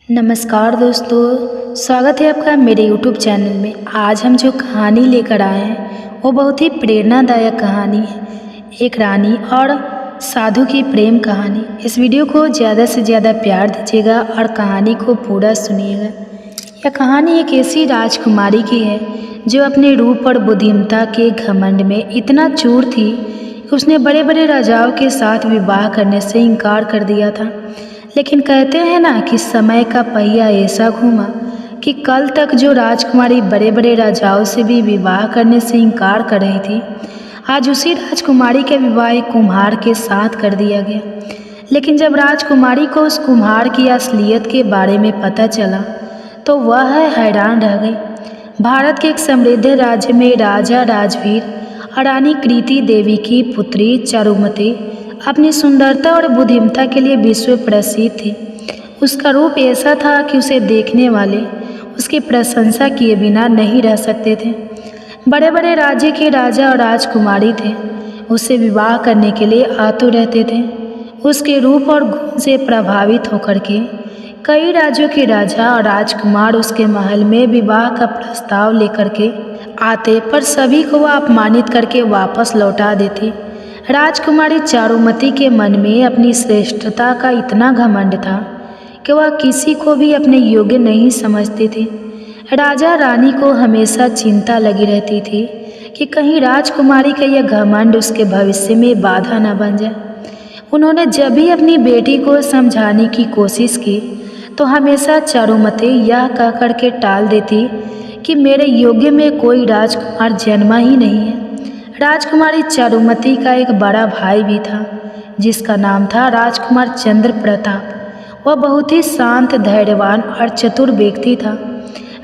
नमस्कार दोस्तों, स्वागत है आपका मेरे YouTube चैनल में। आज हम जो कहानी लेकर आए हैं वो बहुत ही प्रेरणादायक कहानी है। एक रानी और साधु की प्रेम कहानी। इस वीडियो को ज़्यादा से ज़्यादा प्यार दीजिएगा और कहानी को पूरा सुनिएगा। यह कहानी एक ऐसी राजकुमारी की है जो अपने रूप और बुद्धिमत्ता के घमंड में इतना चूर थी कि उसने बड़े बड़े राजाओं के साथ विवाह करने से इनकार कर दिया था। लेकिन कहते हैं ना कि समय का पहिया ऐसा घूमा कि कल तक जो राजकुमारी बड़े बड़े राजाओं से भी विवाह करने से इनकार कर रही थी, आज उसी राजकुमारी का विवाह एक कुम्हार के साथ कर दिया गया। लेकिन जब राजकुमारी को उस कुम्हार की असलियत के बारे में पता चला तो वह हैरान रह गई। भारत के एक समृद्ध राज्य में राजा राजवीर और रानी कृति देवी की पुत्री चारुमती अपनी सुंदरता और बुद्धिमत्ता के लिए विश्व प्रसिद्ध थी। उसका रूप ऐसा था कि उसे देखने वाले उसकी प्रशंसा किए बिना नहीं रह सकते थे। बड़े बड़े राज्य के राजा और राजकुमारी थे, उससे विवाह करने के लिए आतुर रहते थे। उसके रूप और गुण से प्रभावित होकर के कई राज्यों के राजा और राजकुमार उसके महल में विवाह का प्रस्ताव लेकर के आते, पर सभी को वह अपमानित करके वापस लौटा देती। राजकुमारी चारुमती के मन में अपनी श्रेष्ठता का इतना घमंड था कि वह किसी को भी अपने योग्य नहीं समझती थी। राजा रानी को हमेशा चिंता लगी रहती थी कि कहीं राजकुमारी का यह घमंड उसके भविष्य में बाधा न बन जाए। उन्होंने जब भी अपनी बेटी को समझाने की कोशिश की तो हमेशा चारुमती यह कहकर के टाल देती कि मेरे योग्य में कोई राजकुमार जन्मा ही नहीं है। राजकुमारी चारुमती का एक बड़ा भाई भी था जिसका नाम था राजकुमार चंद्र प्रताप। वह बहुत ही शांत, धैर्यवान और चतुर व्यक्ति था।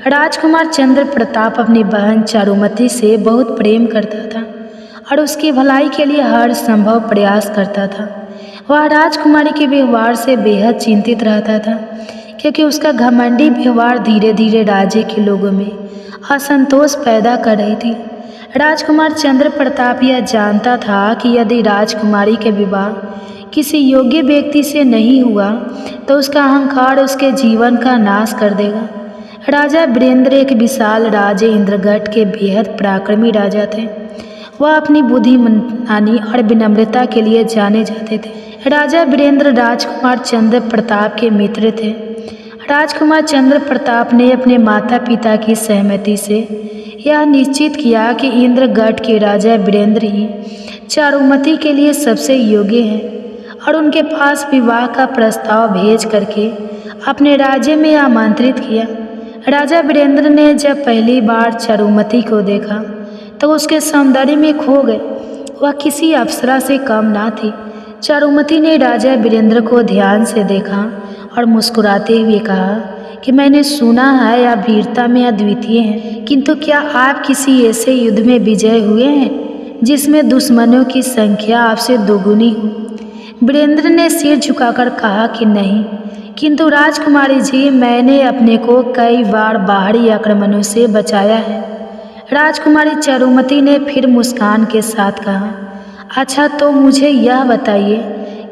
राजकुमार चंद्र प्रताप अपनी बहन चारुमती से बहुत प्रेम करता था और उसकी भलाई के लिए हर संभव प्रयास करता था। वह राजकुमारी के व्यवहार से बेहद चिंतित रहता था क्योंकि उसका घमंडी व्यवहार धीरे धीरे राज्य के लोगों में असंतोष पैदा कर रही थी। राजकुमार चंद्र प्रताप यह जानता था कि यदि राजकुमारी का विवाह किसी योग्य व्यक्ति से नहीं हुआ तो उसका अहंकार उसके जीवन का नाश कर देगा। राजा वीरेंद्र एक विशाल राज्य इंद्रगढ़ के बेहद पराक्रमी राजा थे। वह अपनी बुद्धिमानी और विनम्रता के लिए जाने जाते थे। राजा वीरेंद्र राजकुमार चंद्र प्रताप के मित्र थे। राजकुमार चंद्र प्रताप ने अपने माता पिता की सहमति से यह निश्चित किया कि इंद्रगढ़ के राजा वीरेंद्र ही चारुमती के लिए सबसे योग्य हैं और उनके पास विवाह का प्रस्ताव भेज करके अपने राज्य में आमंत्रित किया। राजा वीरेंद्र ने जब पहली बार चारुमती को देखा तो उसके सौंदर्य में खो गए। वह किसी अप्सरा से कम ना थी। चारुमती ने राजा वीरेंद्र को ध्यान से देखा और मुस्कुराते हुए कहा कि मैंने सुना है आप वीरता में अद्वितीय हैं, किंतु क्या आप किसी ऐसे युद्ध में विजय हुए हैं जिसमें दुश्मनों की संख्या आपसे दोगुनी हो? वीरेंद्र ने सिर झुकाकर कहा कि नहीं, किंतु राजकुमारी जी, मैंने अपने को कई बार बाहरी आक्रमणों से बचाया है। राजकुमारी चारुमती ने फिर मुस्कान के साथ कहा, अच्छा तो मुझे यह बताइए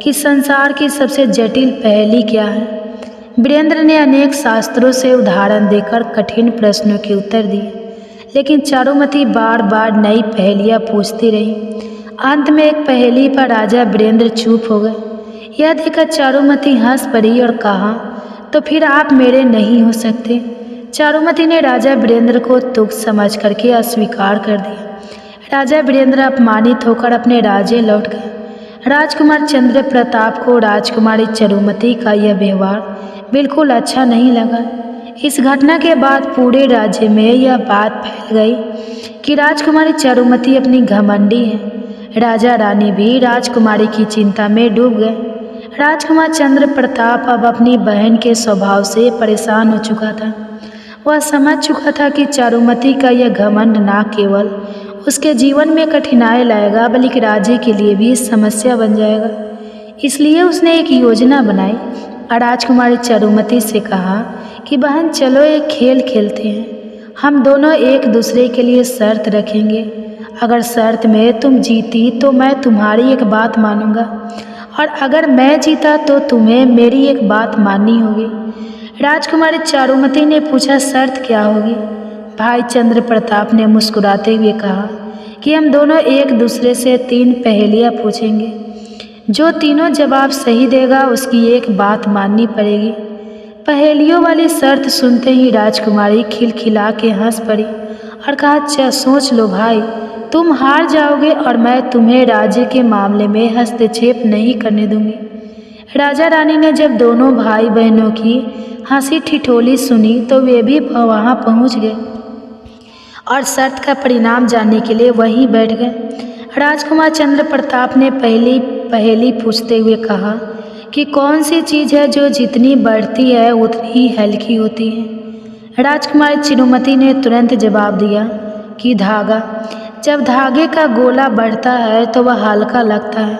कि संसार की सबसे जटिल पहेली क्या है? वीरेंद्र ने अनेक शास्त्रों से उदाहरण देकर कठिन प्रश्नों के उत्तर दिए, लेकिन चारुमती बार बार नई पहेलियां पूछती रही। अंत में एक पहेली पर राजा वीरेंद्र चुप हो गए। यह देखकर चारुमती हंस पड़ी और कहा, तो फिर आप मेरे नहीं हो सकते। चारुमती ने राजा वीरेंद्र को तुच्छ समझ करके अस्वीकार कर दिया। राजा वीरेंद्र अपमानित होकर अपने राज्य लौट गए। राजकुमार चंद्र प्रताप को राजकुमारी चारुमती का यह व्यवहार बिल्कुल अच्छा नहीं लगा। इस घटना के बाद पूरे राज्य में यह बात फैल गई कि राजकुमारी चारुमती अपनी घमंडी है। राजा रानी भी राजकुमारी की चिंता में डूब गए। राजकुमार चंद्र प्रताप अब अपनी बहन के स्वभाव से परेशान हो चुका था। वह समझ चुका था कि चारुमती का यह घमंड न केवल उसके जीवन में कठिनाई लाएगा बल्कि राज्य के लिए भी समस्या बन जाएगा। इसलिए उसने एक योजना बनाई और राजकुमारी चारुमती से कहा कि बहन, चलो एक खेल खेलते हैं। हम दोनों एक दूसरे के लिए शर्त रखेंगे। अगर शर्त में तुम जीती तो मैं तुम्हारी एक बात मानूंगा और अगर मैं जीता तो तुम्हें मेरी एक बात माननी होगी। राजकुमारी चारुमती ने पूछा, शर्त क्या होगी? भाई चंद्र प्रताप ने मुस्कुराते हुए कहा कि हम दोनों एक दूसरे से 3 पहेलियाँ पूछेंगे। जो तीनों जवाब सही देगा उसकी एक बात माननी पड़ेगी। पहेलियों वाली शर्त सुनते ही राजकुमारी खिलखिला के हंस पड़ी और कहा, अच्छा सोच लो भाई, तुम हार जाओगे और मैं तुम्हें राज्य के मामले में हस्तक्षेप नहीं करने दूंगी। राजा रानी ने जब दोनों भाई बहनों की हंसी ठिठोली सुनी तो वे भी वहां पहुंच गए और शर्त का परिणाम जानने के लिए वहीं बैठ गए। राजकुमार चंद्र प्रताप ने पहली पहेली पूछते हुए कहा कि कौन सी चीज़ है जो जितनी बढ़ती है उतनी ही हल्की होती है? राजकुमारी चिरुमती ने तुरंत जवाब दिया कि धागा। जब धागे का गोला बढ़ता है तो वह हल्का लगता है।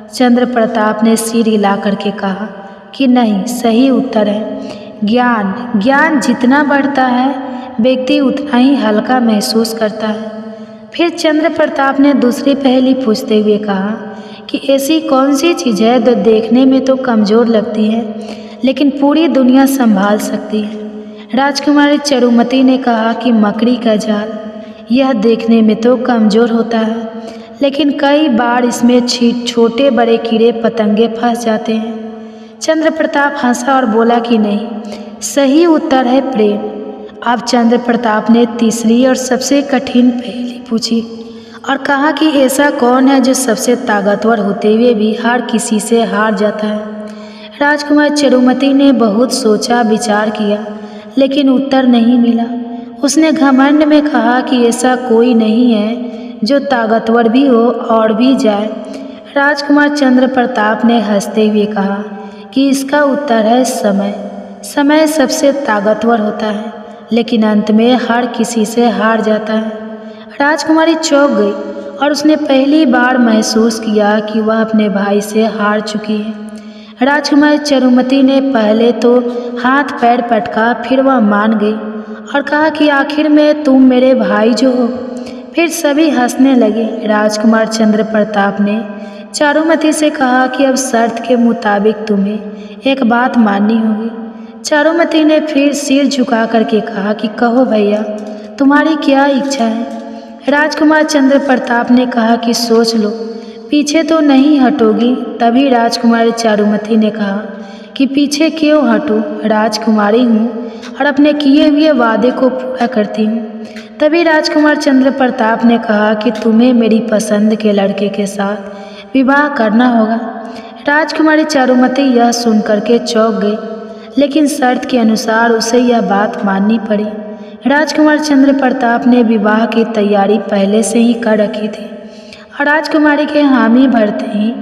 चंद्र प्रताप ने सिर हिला करके कहा कि नहीं, सही उत्तर है ज्ञान। ज्ञान जितना बढ़ता है व्यक्ति उतना ही हल्का महसूस करता है। फिर चंद्र प्रताप ने दूसरी पहेली पूछते हुए कहा कि ऐसी कौन सी चीज़ है जो देखने में तो कमज़ोर लगती है लेकिन पूरी दुनिया संभाल सकती है? राजकुमारी चारुमती ने कहा कि मकड़ी का जाल। यह देखने में तो कमज़ोर होता है लेकिन कई बार इसमें छोटे बड़े कीड़े पतंगे फंस जाते हैं। चंद्र प्रताप हंसा और बोला कि नहीं, सही उत्तर है प्रेम। अब चंद्र प्रताप ने तीसरी और सबसे कठिन पहेली पूछी और कहा कि ऐसा कौन है जो सबसे ताकतवर होते हुए भी हर किसी से हार जाता है? राजकुमार चारुमती ने बहुत सोचा विचार किया लेकिन उत्तर नहीं मिला। उसने घमंड में कहा कि ऐसा कोई नहीं है जो ताकतवर भी हो और भी जाए। राजकुमार चंद्र प्रताप ने हंसते हुए कहा कि इसका उत्तर है समय। समय सबसे ताकतवर होता है लेकिन अंत में हर किसी से हार जाता है। राजकुमारी चौंक गई और उसने पहली बार महसूस किया कि वह अपने भाई से हार चुकी है। राजकुमारी चारुमती ने पहले तो हाथ पैर पटका, फिर वह मान गई और कहा कि आखिर में तुम मेरे भाई जो हो। फिर सभी हंसने लगे। राजकुमार चंद्र प्रताप ने चारुमती से कहा कि अब शर्त के मुताबिक तुम्हें एक बात माननी होगी। चारुमती ने फिर सिर झुका करके कहा कि कहो भैया, तुम्हारी क्या इच्छा है? राजकुमार चंद्र प्रताप ने कहा कि सोच लो, पीछे तो नहीं हटोगी? तभी राजकुमारी चारुमती ने कहा कि पीछे क्यों हटूं, राजकुमारी हूँ और अपने किए हुए वादे को पूरा करती हूँ। तभी राजकुमार चंद्र प्रताप ने कहा कि तुम्हें मेरी पसंद के लड़के के साथ विवाह करना होगा। राजकुमारी चारुमती यह सुन करके चौंक गई लेकिन शर्त के अनुसार उसे यह बात माननी पड़ी। राजकुमार चंद्र प्रताप ने विवाह की तैयारी पहले से ही कर रखी थी और राजकुमारी के हामी भरते ही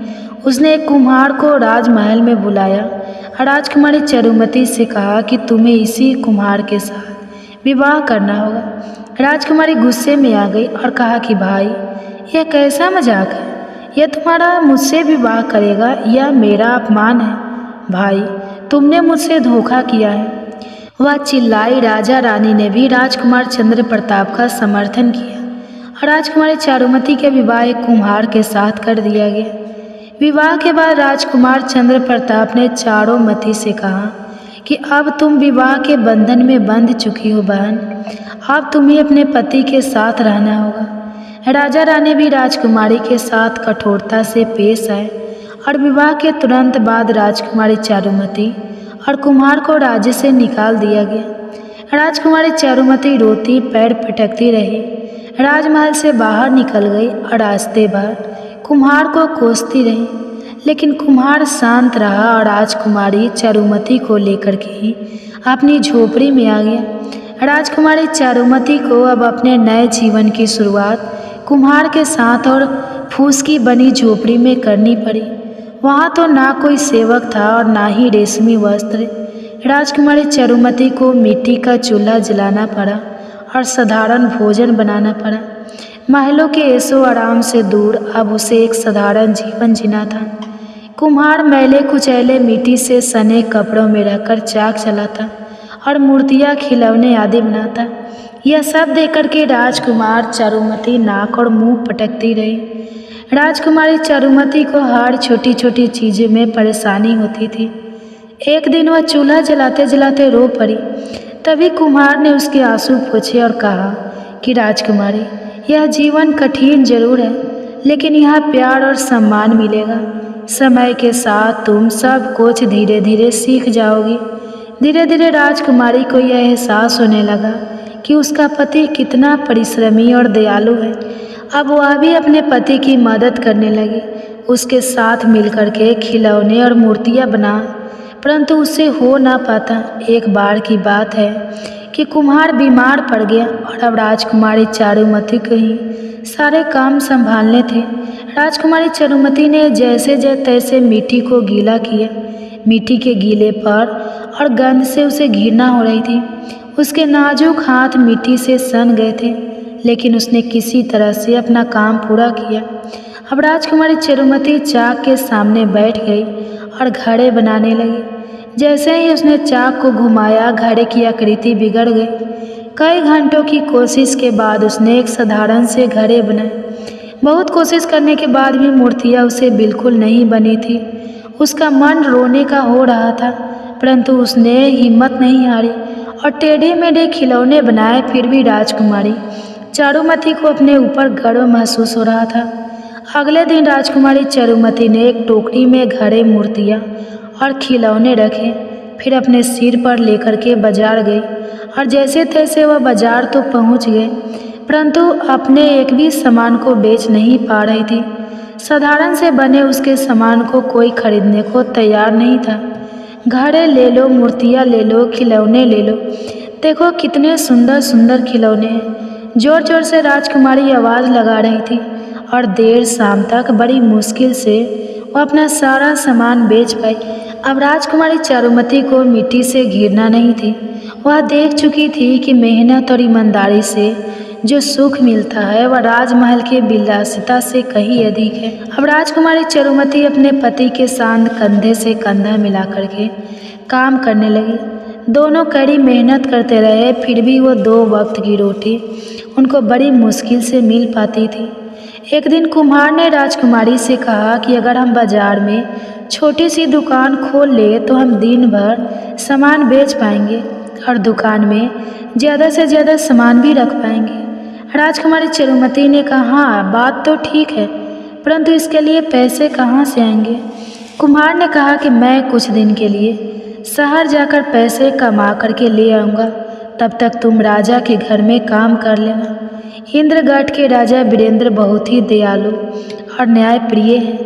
उसने एक कुम्हार को राजमहल में बुलाया और राजकुमारी चारुमती से कहा कि तुम्हें इसी कुम्हार के साथ विवाह करना होगा। राजकुमारी गुस्से में आ गई और कहा कि भाई, यह कैसा मजाक है? यह तुम्हारा मुझसे विवाह करेगा? यह मेरा अपमान है। भाई, तुमने मुझसे धोखा किया है। वह चिल्लाई। राजा रानी ने भी राजकुमार चंद्र प्रताप का समर्थन किया और राजकुमारी चारुमती के विवाह एक कुम्हार के साथ कर दिया गया। विवाह के बाद राजकुमार चंद्र प्रताप ने चारुमती से कहा कि अब तुम विवाह के बंधन में बंध चुकी हो बहन, अब तुम्हें अपने पति के साथ रहना होगा। राजा रानी भी राजकुमारी के साथ कठोरता से पेश आए और विवाह के तुरंत बाद राजकुमारी चारुमती और कुम्हार को राज्य से निकाल दिया गया। राजकुमारी चारुमती रोती पैर पटकती रही, राजमहल से बाहर निकल गई और रास्ते भर कुम्हार को कोसती रही लेकिन कुम्हार शांत रहा और राजकुमारी चारुमती को लेकर के ही अपनी झोपड़ी में आ गया। राजकुमारी चारुमती को अब अपने नए जीवन की शुरुआत कुम्हार के साथ और फूस की बनी झोपड़ी में करनी पड़ी। वहाँ तो ना कोई सेवक था और ना ही रेशमी वस्त्र। राजकुमारी चारुमती को मिट्टी का चूल्हा जलाना पड़ा और साधारण भोजन बनाना पड़ा। महलों के ऐशो आराम से दूर अब उसे एक साधारण जीवन जीना था। कुम्हार मैले कुचैले मिट्टी से सने कपड़ों में रहकर चाक चलाता और मूर्तियाँ खिलौने आदि बनाता। यह सब देखकर के राजकुमार चारुमती नाक और मुंह पटकती रही। राजकुमारी चारुमती को हर छोटी छोटी चीज़ों में परेशानी होती थी। एक दिन वह चूल्हा जलाते जलाते रो पड़ी। तभी कुम्हार ने उसके आंसू पोंछे और कहा कि राजकुमारी, यह जीवन कठिन जरूर है, लेकिन यहाँ प्यार और सम्मान मिलेगा। समय के साथ तुम सब कुछ धीरे धीरे सीख जाओगी। धीरे धीरे राजकुमारी को यह एहसास होने लगा कि उसका पति कितना परिश्रमी और दयालु है। अब वह भी अपने पति की मदद करने लगी, उसके साथ मिलकर के खिलौने और मूर्तियाँ बना, परंतु उससे हो ना पाता। एक बार की बात है कि कुम्हार बीमार पड़ गया और अब राजकुमारी चारुमती को ही सारे काम संभालने थे। राजकुमारी चारुमती ने जैसे तैसे मिट्टी को गीला किया। मिट्टी के गीले पर और गंध से उसे घृणा हो रही थी। उसके नाजुक हाथ मिट्टी से सन गए थे, लेकिन उसने किसी तरह से अपना काम पूरा किया। अब राजकुमारी चारुमती चाक के सामने बैठ गई और घड़े बनाने लगी। जैसे ही उसने चाक को घुमाया, घड़े की आकृति बिगड़ गई। कई घंटों की कोशिश के बाद उसने एक साधारण से घड़े बनाए। बहुत कोशिश करने के बाद भी मूर्तियाँ उसे बिल्कुल नहीं बनी थी। उसका मन रोने का हो रहा था, परंतु उसने हिम्मत नहीं हारी और टेढ़े मेढ़े खिलौने बनाए। फिर भी राजकुमारी चारुमती को अपने ऊपर गर्व महसूस हो रहा था। अगले दिन राजकुमारी चारुमती ने एक टोकरी में घड़े, मूर्तियाँ और खिलौने रखे। फिर अपने सिर पर लेकर के बाजार गई और जैसे तैसे वह बाजार तो पहुंच गए, परंतु अपने एक भी सामान को बेच नहीं पा रही थी। साधारण से बने उसके सामान को कोई खरीदने को तैयार नहीं था। घड़े ले लो, मूर्तियाँ ले लो, खिलौने ले लो, देखो कितने सुंदर सुंदर खिलौने हैं। जोर जोर से राजकुमारी आवाज़ लगा रही थी और देर शाम तक बड़ी मुश्किल से वो अपना सारा सामान बेच पाई। अब राजकुमारी चारुमती को मिट्टी से घृणा नहीं थी। वह देख चुकी थी कि मेहनत और ईमानदारी से जो सुख मिलता है वह राजमहल के विलासिता से कहीं अधिक है। अब राजकुमारी चारुमती अपने पति के साथ कंधे से कंधा मिला करके काम करने लगी। दोनों कड़ी मेहनत करते रहे, फिर भी वो 2 वक्त की रोटी उनको बड़ी मुश्किल से मिल पाती थी। एक दिन कुम्हार ने राजकुमारी से कहा कि अगर हम बाजार में छोटी सी दुकान खोल ले तो हम दिन भर सामान बेच पाएंगे और दुकान में ज़्यादा से ज़्यादा सामान भी रख पाएंगे। राजकुमारी चारुमती ने कहा, हाँ बात तो ठीक है, परंतु इसके लिए पैसे कहाँ से आएंगे। कुम्हार ने कहा कि मैं कुछ दिन के लिए शहर जाकर पैसे कमा करके ले आऊँगा, तब तक तुम राजा के घर में काम कर लेना। इंद्रगढ़ के राजा वीरेंद्र बहुत ही दयालु और न्यायप्रिय हैं।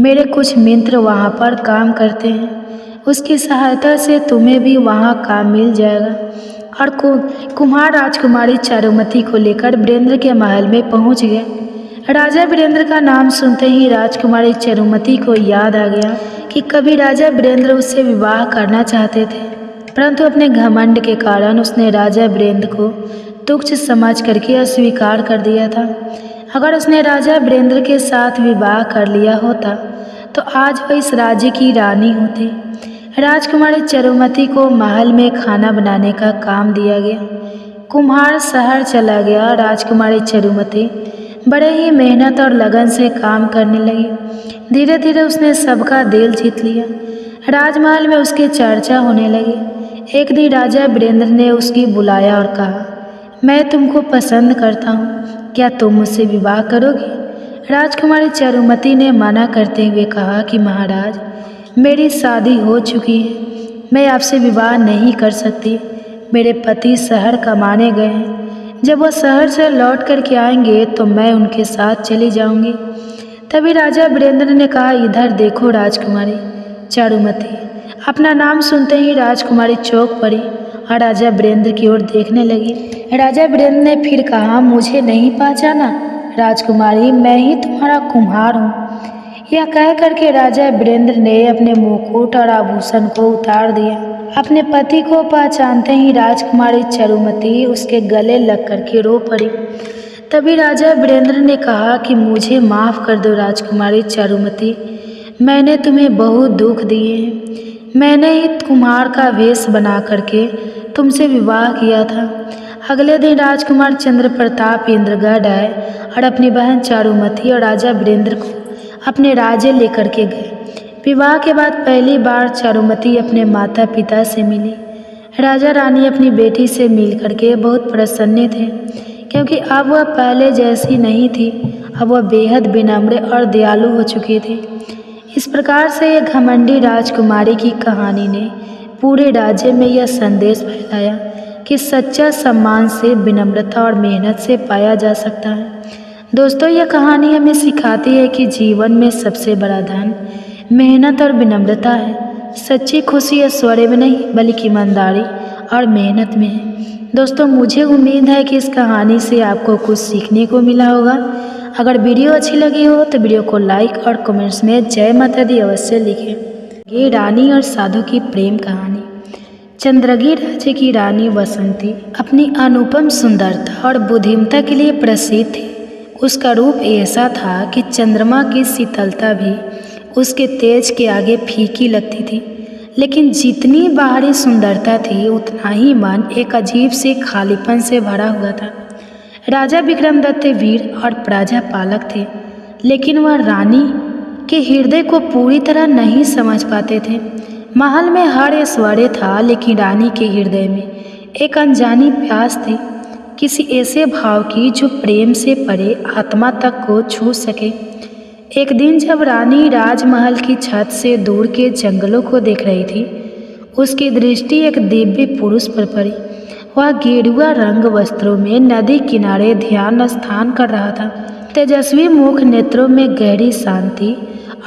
मेरे कुछ मित्र वहाँ पर काम करते हैं, उसकी सहायता से तुम्हें भी वहाँ काम मिल जाएगा। और कुम्हार राजकुमारी चारुमती को लेकर वीरेंद्र के महल में पहुँच गए। राजा वीरेंद्र का नाम सुनते ही राजकुमारी चारुमती को याद आ गया कि कभी राजा वीरेंद्र उससे विवाह करना चाहते थे, परंतु अपने घमंड के कारण उसने राजा वीरेंद्र को तुच्छ समझ करके अस्वीकार कर दिया था। अगर उसने राजा वीरेंद्र के साथ विवाह कर लिया होता तो आज वह इस राज्य की रानी होती। राजकुमारी चारुमती को महल में खाना बनाने का काम दिया गया। कुम्हार शहर चला गया। राजकुमारी चारुमती बड़े ही मेहनत और लगन से काम करने लगी। धीरे धीरे उसने सबका दिल जीत लिया। राजमहल में उसकी चर्चा होने लगी। एक दिन राजा वीरेंद्र ने उसकी बुलाया और कहा, मैं तुमको पसंद करता हूँ, क्या तुम मुझसे विवाह करोगी। राजकुमारी चारुमती ने मना करते हुए कहा कि महाराज, मेरी शादी हो चुकी है, मैं आपसे विवाह नहीं कर सकती। मेरे पति शहर कमाने गए हैं, जब वो शहर से लौट कर के आएंगे तो मैं उनके साथ चली जाऊंगी। तभी राजा वीरेंद्र ने कहा, इधर देखो राजकुमारी चारुमती। अपना नाम सुनते ही राजकुमारी चौंक पड़ी और राजा वीरेंद्र की ओर देखने लगी। राजा वीरेंद्र ने फिर कहा, मुझे नहीं पहचाना राजकुमारी, मैं ही तुम्हारा कुम्हार हूँ। यह कह करके राजा वीरेंद्र ने अपने मुकुट और आभूषण को उतार दिया। अपने पति को पहचानते ही राजकुमारी चारुमती उसके गले लग करके रो पड़ी। तभी राजा वीरेंद्र ने कहा कि मुझे माफ़ कर दो राजकुमारी चारुमती, मैंने तुम्हें बहुत दुख दिए हैं। मैंने ही कुम्हार का वेश बना करके तुमसे विवाह किया था। अगले दिन राजकुमार चंद्र प्रताप इंद्रगढ़ आए और अपनी बहन चारुमती और राजा वीरेंद्र को अपने राज्य लेकर के गए। विवाह के बाद पहली बार चारुमती अपने माता पिता से मिली। राजा रानी अपनी बेटी से मिल करके बहुत प्रसन्न थे, क्योंकि अब वह पहले जैसी नहीं थी। अब वह बेहद विनम्र और दयालु हो चुकी थी। इस प्रकार से एक घमंडी राजकुमारी की कहानी ने पूरे राज्य में यह संदेश फैलाया कि सच्चा सम्मान से, विनम्रता और मेहनत से पाया जा सकता है। दोस्तों, यह कहानी हमें सिखाती है कि जीवन में सबसे बड़ा धन मेहनत और विनम्रता है। सच्ची खुशी ऐश्वर्य में नहीं, बल्कि ईमानदारी और मेहनत में है। दोस्तों, मुझे उम्मीद है कि इस कहानी से आपको कुछ सीखने को मिला होगा। अगर वीडियो अच्छी लगी हो तो वीडियो को लाइक और कमेंट्स में जय माता दी अवश्य लिखें। ये रानी और साधु की प्रेम कहानी। चंद्रगिरी राज्य की रानी बसंती अपनी अनुपम सुंदरता और बुद्धिमत्ता के लिए प्रसिद्ध थी। उसका रूप ऐसा था कि चंद्रमा की शीतलता भी उसके तेज के आगे फीकी लगती थी। लेकिन जितनी बाहरी सुंदरता थी, उतना ही मन एक अजीब से खालीपन से भरा हुआ था। राजा विक्रमदत्त वीर और प्रजा पालक थे, लेकिन वह रानी के हृदय को पूरी तरह नहीं समझ पाते थे। महल में हर ऐश्वर्य था, लेकिन रानी के हृदय में एक अनजानी प्यास थी, किसी ऐसे भाव की जो प्रेम से परे आत्मा तक को छू सके। एक दिन जब रानी राजमहल की छत से दूर के जंगलों को देख रही थी, उसकी दृष्टि एक दिव्य पुरुष पर पड़ी। वह गेरुआ रंग वस्त्रों में नदी किनारे ध्यान स्थान कर रहा था। तेजस्वी मुख, नेत्रों में गहरी शांति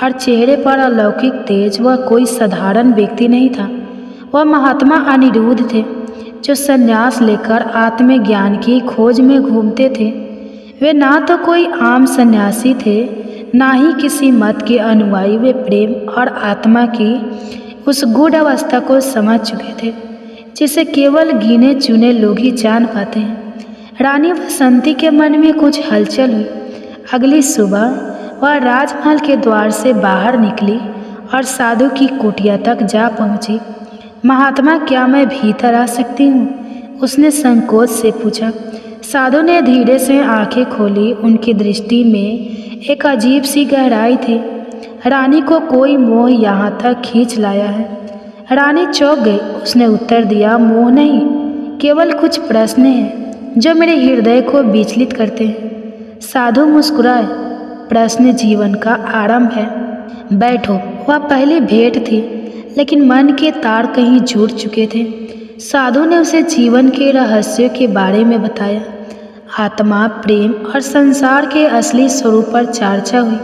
और चेहरे पर अलौकिक तेज। वह कोई साधारण व्यक्ति नहीं था, वह महात्मा अनिरुद्ध थे, जो संन्यास लेकर आत्मज्ञान की खोज में घूमते थे। वे ना तो कोई आम सन्यासी थे, ना ही किसी मत के अनुयायी। वे प्रेम और आत्मा की उस गूढ़ अवस्था को समझ चुके थे, जिसे केवल गिने चुने लोग ही जान पाते हैं। रानी बसंती के मन में कुछ हलचल हुई। अगली सुबह वह राजमहल के द्वार से बाहर निकली और साधु की कुटिया तक जा पहुंची। महात्मा, क्या मैं भीतर आ सकती हूँ? उसने संकोच से पूछा। साधु ने धीरे से आंखें खोली। उनकी दृष्टि में एक अजीब सी गहराई थी। रानी को कोई मोह यहाँ तक खींच लाया है। रानी चौंक गई। उसने उत्तर दिया, मोह नहीं, केवल कुछ प्रश्न हैं जो मेरे हृदय को विचलित करते हैं। साधु मुस्कुराए। प्रश्न जीवन का आरंभ है। बैठो। वह पहली भेंट थी, लेकिन मन के तार कहीं जुड़ चुके थे। साधु ने उसे जीवन के रहस्यों के बारे में बताया। आत्मा, प्रेम और संसार के असली स्वरूप पर चर्चा हुई।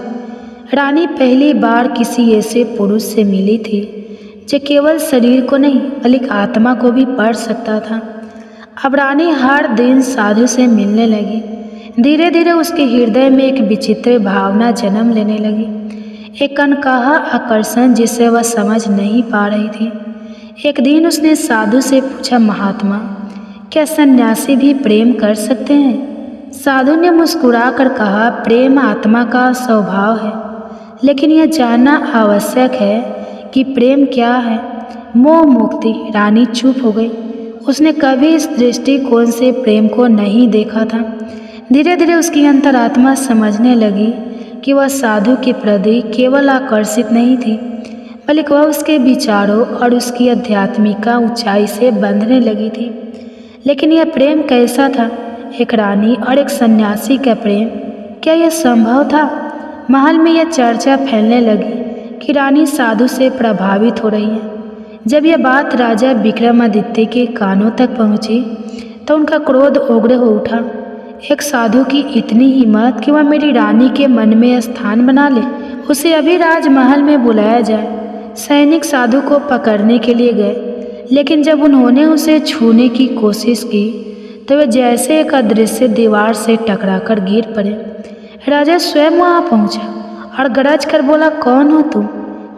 रानी पहली बार किसी ऐसे पुरुष से मिली थी जो केवल शरीर को नहीं, बल्कि आत्मा को भी पढ़ सकता था। अब रानी हर दिन साधु से मिलने लगी। धीरे धीरे उसके हृदय में एक विचित्र भावना जन्म लेने लगी, एक अनकहा आकर्षण जिसे वह समझ नहीं पा रही थी। एक दिन उसने साधु से पूछा, महात्मा, क्या सन्यासी भी प्रेम कर सकते हैं? साधु ने मुस्कुरा कर कहा, प्रेम आत्मा का स्वभाव है, लेकिन यह जानना आवश्यक है कि प्रेम क्या है। मोह मुक्ति। रानी चुप हो गई। उसने कभी इस दृष्टिकोण से प्रेम को नहीं देखा था। धीरे धीरे उसकी अंतरात्मा समझने लगी कि वह साधु के प्रति केवल आकर्षित नहीं थी, बल्कि वह उसके विचारों और उसकी आध्यात्मिक ऊंचाई से बंधने लगी थी। लेकिन यह प्रेम कैसा था? एक रानी और एक सन्यासी का प्रेम, क्या यह संभव था? महल में यह चर्चा फैलने लगी कि रानी साधु से प्रभावित हो रही है। जब यह बात राजा विक्रमादित्य के कानों तक पहुंची तो उनका क्रोध उग्र हो उठा। एक साधु की इतनी हिम्मत कि वह मेरी रानी के मन में स्थान बना ले। उसे अभी राजमहल में बुलाया जाए। सैनिक साधु को पकड़ने के लिए गए, लेकिन जब उन्होंने उसे छूने की कोशिश की तो वे जैसे एक अदृश्य दीवार से टकराकर गिर पड़े। राजा स्वयं वहाँ पहुँचा और गरज कर बोला, कौन हो तुम?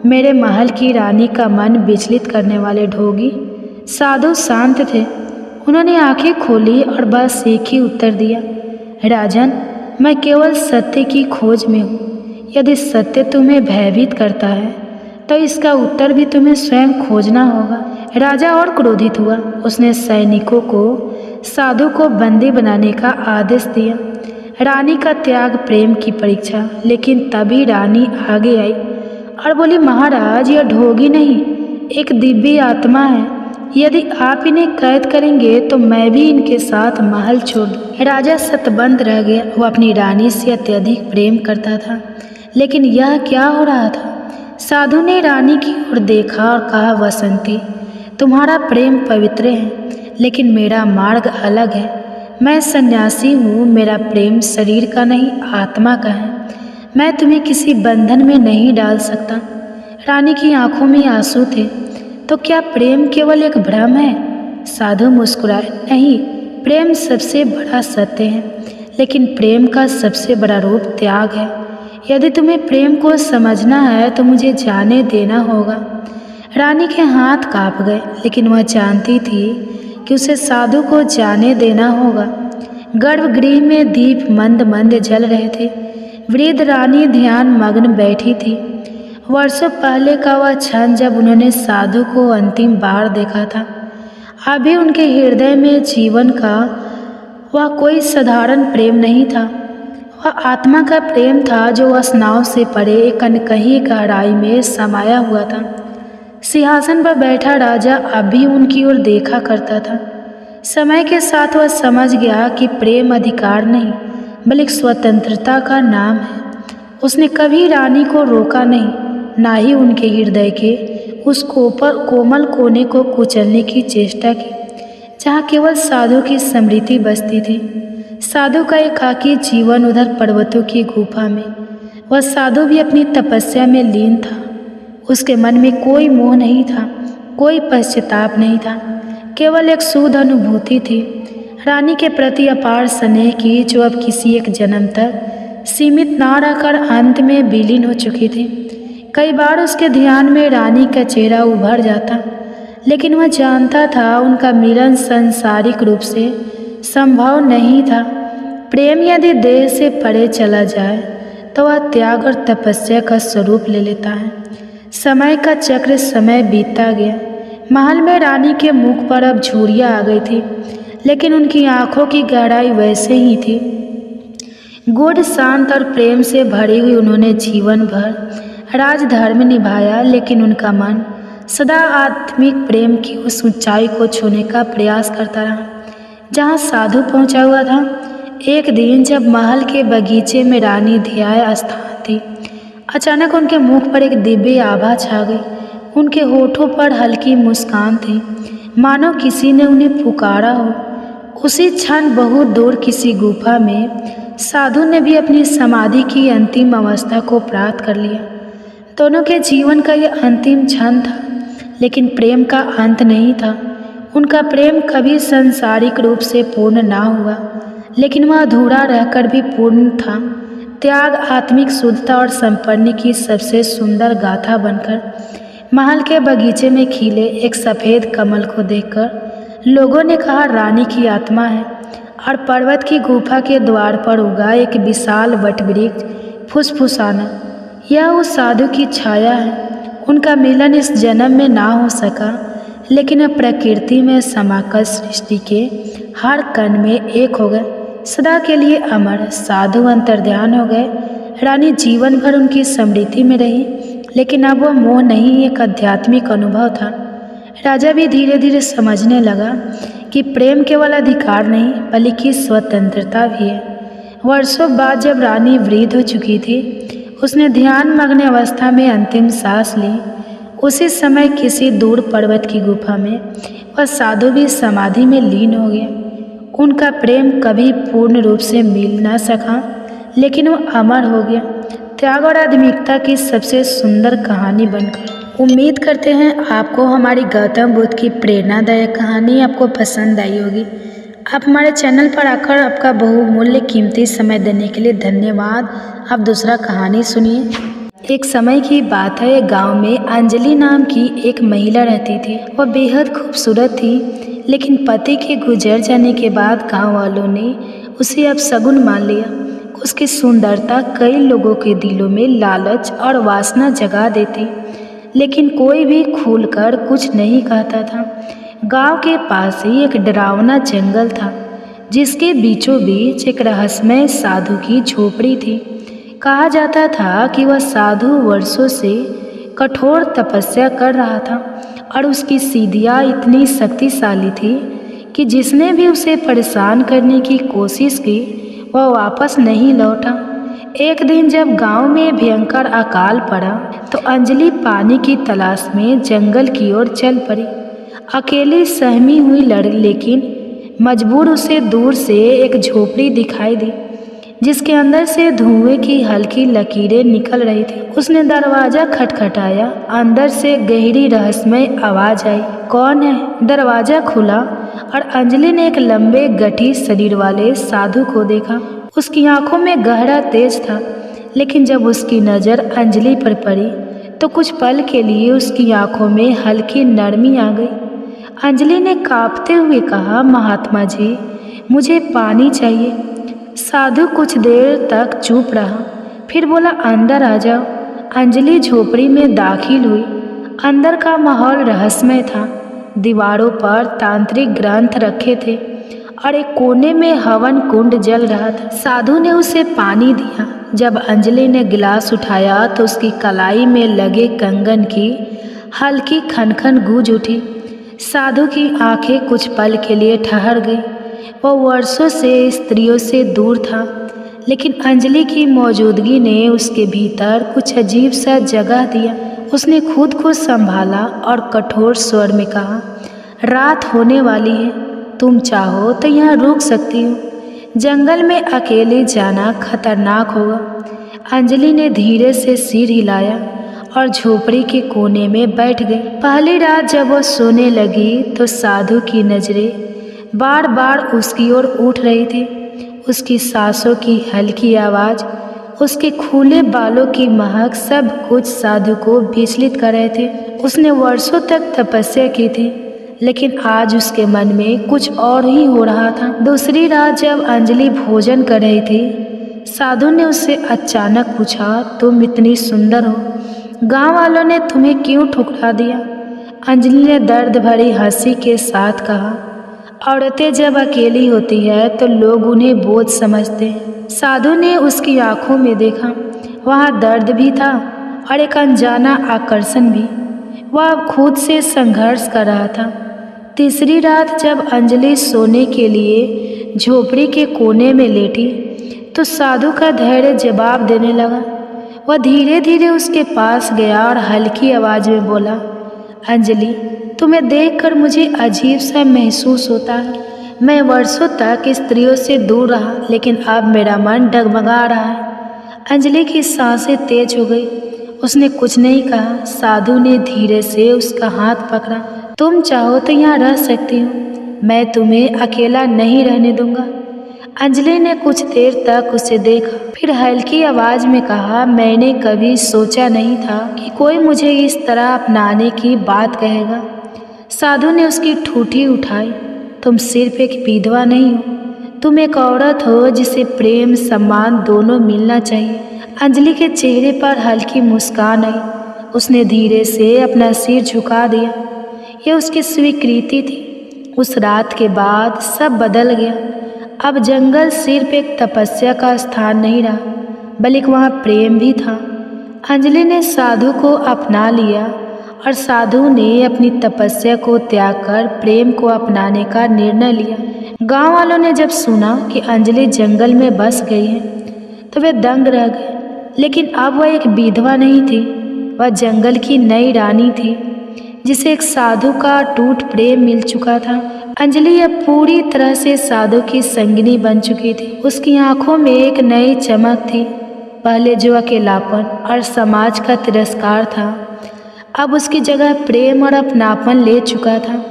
मेरे महल की रानी का मन विचलित करने वाले ढोंगी। साधु शांत थे। उन्होंने आंखें खोली और बस एक ही उत्तर दिया, राजन, मैं केवल सत्य की खोज में हूँ। यदि सत्य तुम्हें भयभीत करता है तो इसका उत्तर भी तुम्हें स्वयं खोजना होगा। राजा और क्रोधित हुआ। उसने सैनिकों को साधु को बंदी बनाने का आदेश दिया। रानी का त्याग प्रेम की परीक्षा। लेकिन तभी रानी आगे आई और बोली, महाराज यह ढोगी नहीं, एक दिव्य आत्मा है। यदि आप इन्हें कैद करेंगे तो मैं भी इनके साथ महल छोड़ दूं। राजा शतबंद रह गया। वो अपनी रानी से अत्यधिक प्रेम करता था, लेकिन यह क्या हो रहा था? साधु ने रानी की ओर देखा और कहा, वसंती, तुम्हारा प्रेम पवित्र है, लेकिन मेरा मार्ग अलग है। मैं सन्यासी हूँ, मेरा प्रेम शरीर का नहीं आत्मा का है। मैं तुम्हें किसी बंधन में नहीं डाल सकता। रानी की आंखों में आंसू थे। तो क्या प्रेम केवल एक भ्रम है? साधु मुस्कुराए, नहीं, प्रेम सबसे बड़ा सत्य है, लेकिन प्रेम का सबसे बड़ा रूप त्याग है। यदि तुम्हें प्रेम को समझना है तो मुझे जाने देना होगा। रानी के हाथ कांप गए, लेकिन वह जानती थी कि उसे साधु को जाने देना होगा। गर्भगृह में दीप मंद मंद जल रहे थे। वृद्ध रानी ध्यान मग्न बैठी थी। वर्षों पहले का वह क्षण जब उन्होंने साधु को अंतिम बार देखा था। अभी उनके हृदय में जीवन का वह कोई साधारण प्रेम नहीं था। वह आत्मा का प्रेम था जो स्नाव से परे एक अनकही गहराई में समाया हुआ था। सिंहासन पर बैठा राजा अभी उनकी ओर देखा करता था। समय के साथ वह समझ गया कि प्रेम अधिकार नहीं, बल्कि स्वतंत्रता का नाम है। उसने कभी रानी को रोका नहीं, ना ही उनके हृदय के उस कोमल कोने को कुचलने की चेष्टा की जहाँ केवल साधु की स्मृति बसती थी। साधु का एकाकी जीवन उधर पर्वतों की गुफा में। वह साधु भी अपनी तपस्या में लीन था। उसके मन में कोई मोह नहीं था, कोई पश्चाताप नहीं था, केवल एक शुद्ध अनुभूति थी, रानी के प्रति अपार स्नेह की, जो अब किसी एक जन्म तक सीमित ना रहकर अंत में विलीन हो चुकी थी। कई बार उसके ध्यान में रानी का चेहरा उभर जाता, लेकिन वह जानता था उनका मिलन सांसारिक रूप से संभव नहीं था। प्रेम यदि देह से परे चला जाए तो वह त्याग और तपस्या का स्वरूप ले लेता है। समय का चक्र समय बीतता गया। महल में रानी के मुख पर अब झुर्रियाँ आ गई थी, लेकिन उनकी आंखों की गहराई वैसे ही थी। गूढ़ शांत और प्रेम से भरी हुई उन्होंने जीवन भर राजधर्म निभाया, लेकिन उनका मन सदा आत्मिक प्रेम की उस ऊंचाई को छूने का प्रयास करता रहा जहाँ साधु पहुँचा हुआ था। एक दिन जब महल के बगीचे में रानी ध्यान स्थान थी, अचानक उनके मुख पर एक दिव्य आभा छा गई। उनके होठों पर हल्की मुस्कान थी, मानो किसी ने उन्हें पुकारा हो। उसी क्षण बहुत दूर किसी गुफा में साधु ने भी अपनी समाधि की अंतिम अवस्था को प्राप्त कर लिया। दोनों के जीवन का यह अंतिम क्षण था, लेकिन प्रेम का अंत नहीं था। उनका प्रेम कभी सांसारिक रूप से पूर्ण ना हुआ, लेकिन वह अधूरा रहकर भी पूर्ण था। त्याग, आत्मिक शुद्धता और संपन्न की सबसे सुंदर गाथा बनकर महल के बगीचे में खिले एक सफ़ेद कमल को देखकर लोगों ने कहा, रानी की आत्मा है। और पर्वत की गुफा के द्वार पर उगा एक विशाल वटवृक्ष फुसफुसाना, यह उस साधु की छाया है। उनका मिलन इस जन्म में ना हो सका, लेकिन अब प्रकृति में समाकर सृष्टि के हर कण में एक हो गए, सदा के लिए अमर। साधु अंतर्ध्यान हो गए। रानी जीवन भर उनकी स्मृति में रही, लेकिन अब वह मोह नहीं, एक आध्यात्मिक अनुभव था। राजा भी धीरे धीरे समझने लगा कि प्रेम केवल अधिकार नहीं, बल्कि स्वतंत्रता भी है। वर्षों बाद जब रानी वृद्ध हो चुकी थी, उसने ध्यान मग्न अवस्था में अंतिम सांस ली। उसी समय किसी दूर पर्वत की गुफा में वह साधु भी समाधि में लीन हो गया। उनका प्रेम कभी पूर्ण रूप से मिल न सका, लेकिन वह अमर हो गया, त्याग और आध्यात्मिकता की सबसे सुंदर कहानी बनकर। उम्मीद करते हैं आपको हमारी गौतम बुद्ध की प्रेरणादायक कहानी आपको पसंद आई होगी। आप हमारे चैनल पर आकर आपका बहुमूल्य कीमती समय देने के लिए धन्यवाद। अब दूसरा कहानी सुनिए। एक समय की बात है, एक गांव में अंजलि नाम की एक महिला रहती थी। वह बेहद खूबसूरत थी, लेकिन पति के गुजर जाने के बाद गांव वालों ने उसे अपशगुन मान लिया। उसकी सुंदरता कई लोगों के दिलों में लालच और वासना जगा देती, लेकिन कोई भी खुलकर कुछ नहीं कहता था। गांव के पास ही एक डरावना जंगल था, जिसके बीचों बीच एक रहस्यमय साधु की झोपड़ी थी। कहा जाता था कि वह साधु वर्षों से कठोर तपस्या कर रहा था और उसकी सीढ़ियाँ इतनी शक्तिशाली थी कि जिसने भी उसे परेशान करने की कोशिश की वह वापस नहीं लौटा। एक दिन जब गांव में भयंकर अकाल पड़ा तो अंजलि पानी की तलाश में जंगल की ओर चल पड़ी। अकेली सहमी हुई लेकिन मजबूर उसे दूर से एक झोपड़ी दिखाई दी जिसके अंदर से धुएं की हल्की लकीरें निकल रही थी। उसने दरवाज़ा खटखटाया। अंदर से गहरी रहस्यमय आवाज़ आई, कौन है? दरवाज़ा खुला और अंजलि ने एक लंबे गठी शरीर वाले साधु को देखा। उसकी आंखों में गहरा तेज था, लेकिन जब उसकी नज़र अंजलि पर पड़ी तो कुछ पल के लिए उसकी आंखों में हल्की नरमी आ गई। अंजलि ने कांपते हुए कहा, महात्मा जी, मुझे पानी चाहिए। साधु कुछ देर तक चुप रहा, फिर बोला, अंदर आ जाओ। अंजलि झोपड़ी में दाखिल हुई। अंदर का माहौल रहस्यमय था। दीवारों पर तांत्रिक ग्रंथ रखे थे और एक कोने में हवन कुंड जल रहा था। साधु ने उसे पानी दिया। जब अंजलि ने गिलास उठाया तो उसकी कलाई में लगे कंगन की हल्की खनखन गूंज उठी। साधु की आंखें कुछ पल के लिए ठहर गई। वह वर्षों से स्त्रियों से दूर था, लेकिन अंजलि की मौजूदगी ने उसके भीतर कुछ अजीब सा जगह दिया। उसने खुद को संभाला और कठोर स्वर में कहा, रात होने वाली है, तुम चाहो तो यहाँ रुक सकती हो। जंगल में अकेले जाना खतरनाक होगा। अंजलि ने धीरे से सिर हिलाया और झोपड़ी के कोने में बैठ गई। पहली रात जब वह सोने लगी तो साधु की नज़रें बार बार उसकी ओर उठ रही थी। उसकी सांसों की हल्की आवाज़, उसके खुले बालों की महक, सब कुछ साधु को विचलित कर रहे थे। उसने वर्षों तक तपस्या की थी, लेकिन आज उसके मन में कुछ और ही हो रहा था। दूसरी रात जब अंजलि भोजन कर रही थी, साधु ने उससे अचानक पूछा, तुम इतनी सुंदर हो, गांव वालों ने तुम्हें क्यों ठुकरा दिया? अंजलि ने दर्द भरी हंसी के साथ कहा, औरतें जब अकेली होती है तो लोग उन्हें बोझ समझते हैं। साधु ने उसकी आंखों में देखा। वहाँ दर्द भी था और एक अनजाना आकर्षण भी। वह अब खुद से संघर्ष कर रहा था। तीसरी रात जब अंजलि सोने के लिए झोपड़ी के कोने में लेटी तो साधु का धैर्य जवाब देने लगा। वह धीरे धीरे उसके पास गया और हल्की आवाज़ में बोला, अंजलि, तुम्हें देखकर मुझे अजीब सा महसूस होता है। मैं वर्षों तक स्त्रियों से दूर रहा, लेकिन अब मेरा मन डगमगा रहा है। अंजलि की सांसें तेज हो गई। उसने कुछ नहीं कहा। साधु ने धीरे से उसका हाथ पकड़ा। तुम चाहो तो यहाँ रह सकती हो, मैं तुम्हें अकेला नहीं रहने दूंगा। अंजलि ने कुछ देर तक उसे देखा, फिर हल्की आवाज़ में कहा, मैंने कभी सोचा नहीं था कि कोई मुझे इस तरह अपनाने की बात कहेगा। साधु ने उसकी ठूठी उठाई। तुम सिर्फ एक विधवा नहीं हो, तुम एक औरत हो जिसे प्रेम सम्मान दोनों मिलना चाहिए। अंजलि के चेहरे पर हल्की मुस्कान आई। उसने धीरे से अपना सिर झुका दिया। यह उसकी स्वीकृति थी। उस रात के बाद सब बदल गया। अब जंगल सिर्फ एक तपस्या का स्थान नहीं रहा, बल्कि वहाँ प्रेम भी था। अंजलि ने साधु को अपना लिया और साधु ने अपनी तपस्या को त्याग कर प्रेम को अपनाने का निर्णय लिया। गांव वालों ने जब सुना कि अंजलि जंगल में बस गई है तो वे दंग रह गए। लेकिन अब वह एक विधवा नहीं थी, वह जंगल की नई रानी थी जिसे एक साधु का टूट प्रेम मिल चुका था। अंजलि अब पूरी तरह से साधु की संगिनी बन चुकी थी। उसकी आंखों में एक नई चमक थी। पहले जो अकेलापन और समाज का तिरस्कार था, अब उसकी जगह प्रेम और अपनापन ले चुका था।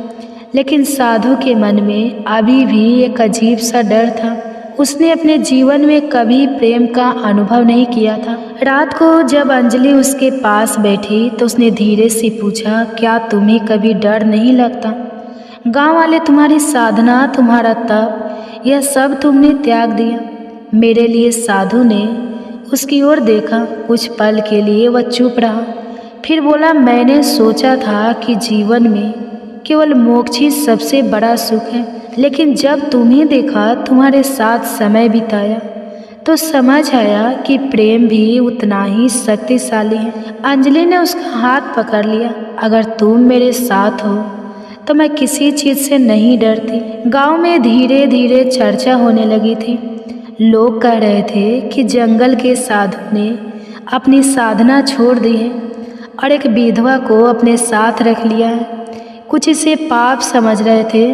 लेकिन साधु के मन में अभी भी एक अजीब सा डर था। उसने अपने जीवन में कभी प्रेम का अनुभव नहीं किया था। रात को जब अंजलि उसके पास बैठी तो उसने धीरे से पूछा, क्या तुम्हें कभी डर नहीं लगता? गांव वाले, तुम्हारी साधना, तुम्हारा तप, यह सब तुमने त्याग दिया मेरे लिए। साधु ने उसकी ओर देखा। कुछ पल के लिए वह चुप रहा, फिर बोला, मैंने सोचा था कि जीवन में केवल मोक्ष ही सबसे बड़ा सुख है, लेकिन जब तुम्हें देखा, तुम्हारे साथ समय बिताया, तो समझ आया कि प्रेम भी उतना ही शक्तिशाली है। अंजलि ने उसका हाथ पकड़ लिया। अगर तुम मेरे साथ हो तो मैं किसी चीज़ से नहीं डरती। गांव में धीरे धीरे चर्चा होने लगी थी। लोग कह रहे थे कि जंगल के साधु ने अपनी साधना छोड़ दी है और एक विधवा को अपने साथ रख लिया है। कुछ इसे पाप समझ रहे थे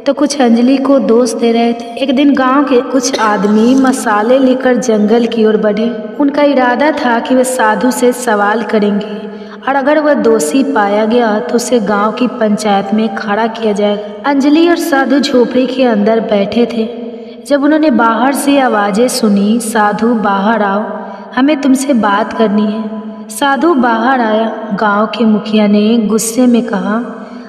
तो कुछ अंजलि को दोष दे रहे थे। एक दिन गांव के कुछ आदमी मसाले लेकर जंगल की ओर बढ़े। उनका इरादा था कि वे साधु से सवाल करेंगे और अगर वह दोषी पाया गया तो उसे गांव की पंचायत में खड़ा किया जाएगा। अंजलि और साधु झोपड़ी के अंदर बैठे थे। जब उन्होंने बाहर से आवाज़ें सुनी, साधु बाहर आओ, हमें तुमसे बात करनी है। साधु बाहर आया। गांव के मुखिया ने गुस्से में कहा,